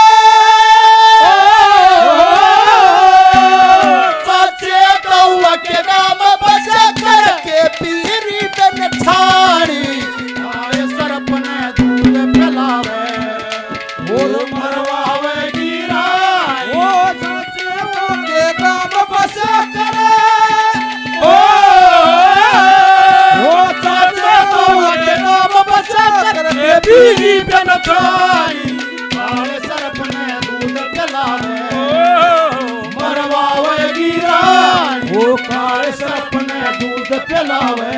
A: चाचे तौआ के गाम बचा करके पीरी दन छाड़ी
B: काले सर्प ने दूध पिलावे और मरवावेगी रानी ओ चाचे के गाम बसा करे ओ चाचे के गाम बसा करे बीवी बन छाई काले सर्प ने दूध पिलावे मरवावेगी रानी ओ काले सर्प ने दूध पिलावे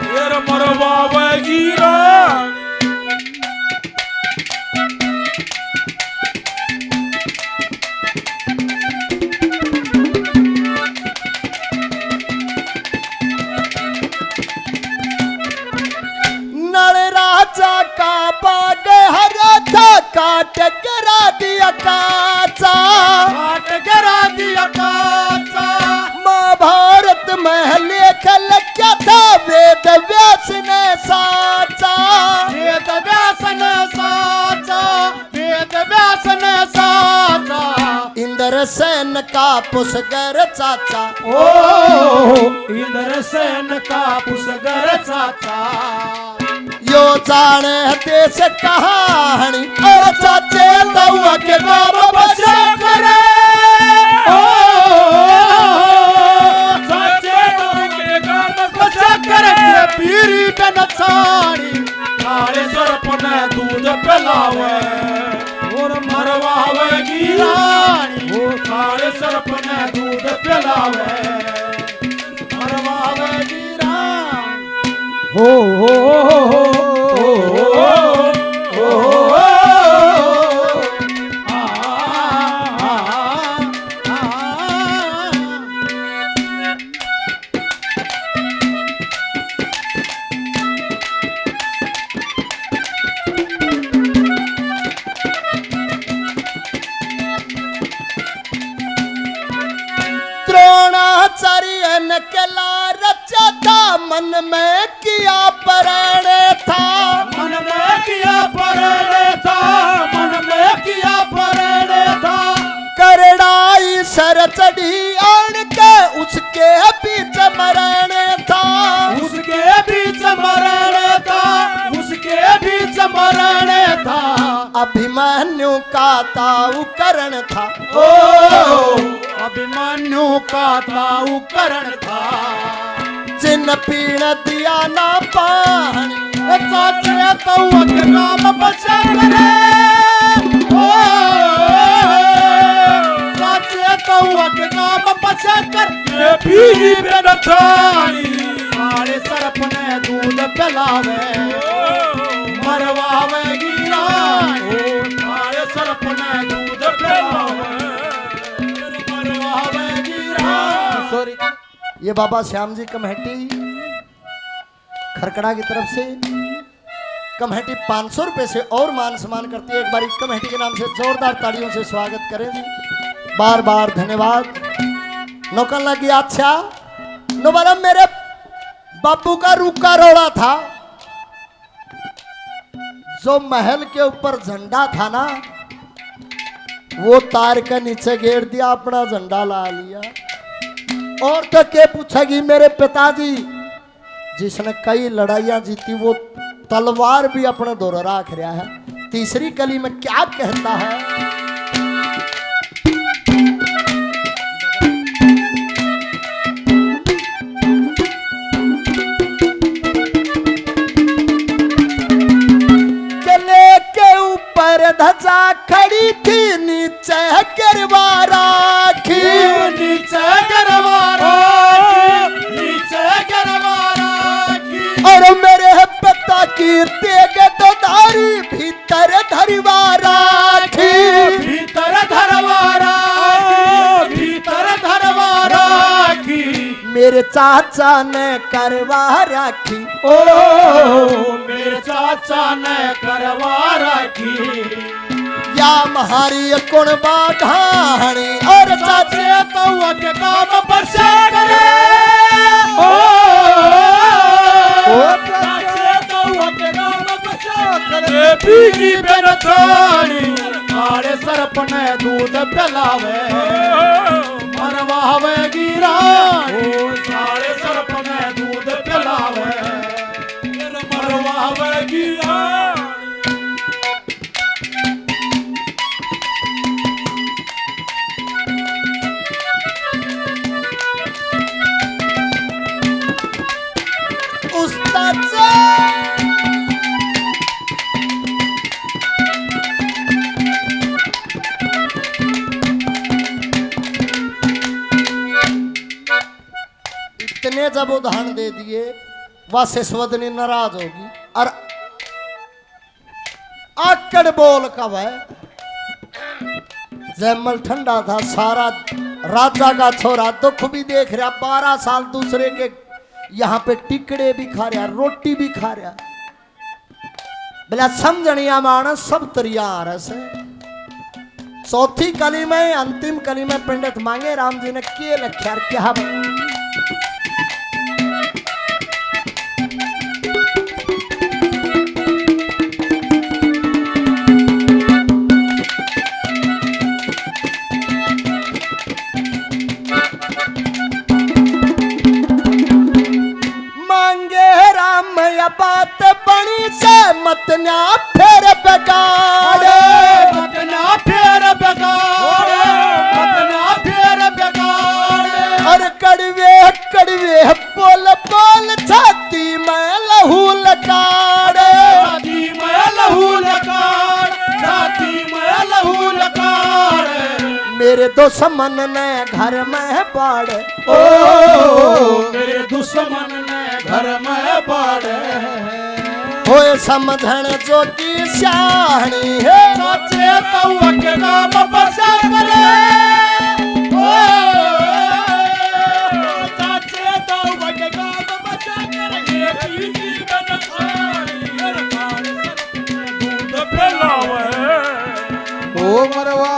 C: तेर मरवावेगी रानी
A: राजा का बाग हरा था काट गिरा दिया काचा
B: काट गिरा दिया काचा
A: महाभारत में लेख लख्या था वेद व्यास ने साचा
B: वेद व्यास ने साचा वेद व्यास ने साचा
A: इंद्रसेन का पुष्कर चाचा
B: ओ इंद्रसेन का पुष्कर चाचा
A: यो जाने देश कहानी और चाचे तौआ के गाम बसा करे
B: ओ चाचे के गाम बसा करे पीरी बन छाड़ी काले सर्प ने दूध पिलावे और मरवावेगी रानी ओ काले सर्प ने दूध पिलावे मरवावेगी रानी हो
A: मन में किया प्रण था,
B: मन में किया प्रण था, मन में किया प्रण था।
A: करड़ाई सर चढ़ी आन के उसके बीच मरण था,
B: उसके बीच मरण था, उसके बीच मरण था।
A: अभिमन्यु का ताऊ करण था,
B: ओ अभिमन्यु का ताऊ करण था।
A: जिन पीण दिया ना पानी,
B: चाचे तऊ के नाम बचा करे, ओ चाचे तऊ के नाम बचा कर ये बीड़ी पे नथानी। काले सरप ने दूध पिलावे मरवावे गिरानी, काले सरप ने दूध पिलावे मरवावे गिरानी।
C: सॉरी
A: ये बाबा श्याम जी कमेटी खरकड़ा की तरफ से कमेटी 500 रुपए से और मान सम्मान करती है। एक बार कमेटी के नाम से जोरदार तालियों से स्वागत करें जी, बार बार धन्यवाद। नौकन लगी अच्छा नोबरा मेरे बापू का रूखा रोड़ा था, जो महल के ऊपर झंडा था ना, वो तार के नीचे घेर दिया, अपना झंडा ला लिया। और तो क्या पूछेगी मेरे पिताजी जिसने कई लड़ाइयां जीती, वो तलवार भी अपने दौर रख रहा है। तीसरी कली में क्या कहता है, किले के ऊपर ध्वजा खड़ी थी, नीचे गिरवा राखी,
B: नीचे गिरवा राखी, नीचे गिरवा राखी।
A: और मेरे पिता की तेग तो धारी भीतर धरवा राखी,
B: भीतर धरवा राखी, भीतर धरवा राखी।
A: मेरे चाचा ने करवा राखी,
B: ओ मेरे चाचा ने करवा राखी।
A: या महारी कुण बाढ़ाणी, और
B: चाचे तऊ के काम बरसा करे, चाचे तऊ के काम बरसा करे। बीड़ी पे नथानी काले सरप ने दूध पिलावे मरवावे गिरानी, काले सरप ने दूध पिलावे मरवावे गिरानी।
A: उस्ताद इतने जब उदाहरण दे दिए, वह सिसवदनी नाराज होगी। और आकड़ बोल कब है, जयमल ठंडा था, सारा राजा का छोरा दुख भी देख रहा, 12 साल दूसरे के यहाँ पे टिकड़े भी खा रहा, रोटी भी खा रहा। बोला समझनिया मानस सब तरिया रस है। चौथी कली में अंतिम कली में पंडित मांगे राम जी ने के लख्या क्या बात बनी से मतना फिर बेगाड़े,
B: मतना फिर बेगाड़े, मतना फिर बेगाड़े।
A: और कड़वे कड़वे बोल बोल छाती में लहू लकाड़े,
B: छाती में लहू लकाड़, छाती में लहू लकाड़।
A: मेरे दुश्मन ने घर में बाड़,
B: ओ मेरे दुश्मन ने घर में बाड़े।
A: होए समझण जो की शानी है,
B: चाचे तऊ के नाम बसा करे, ओ चाचे तऊ के नाम बसा करे। ये पीली बन खानी, दूध पिलावे
C: ओ मरवा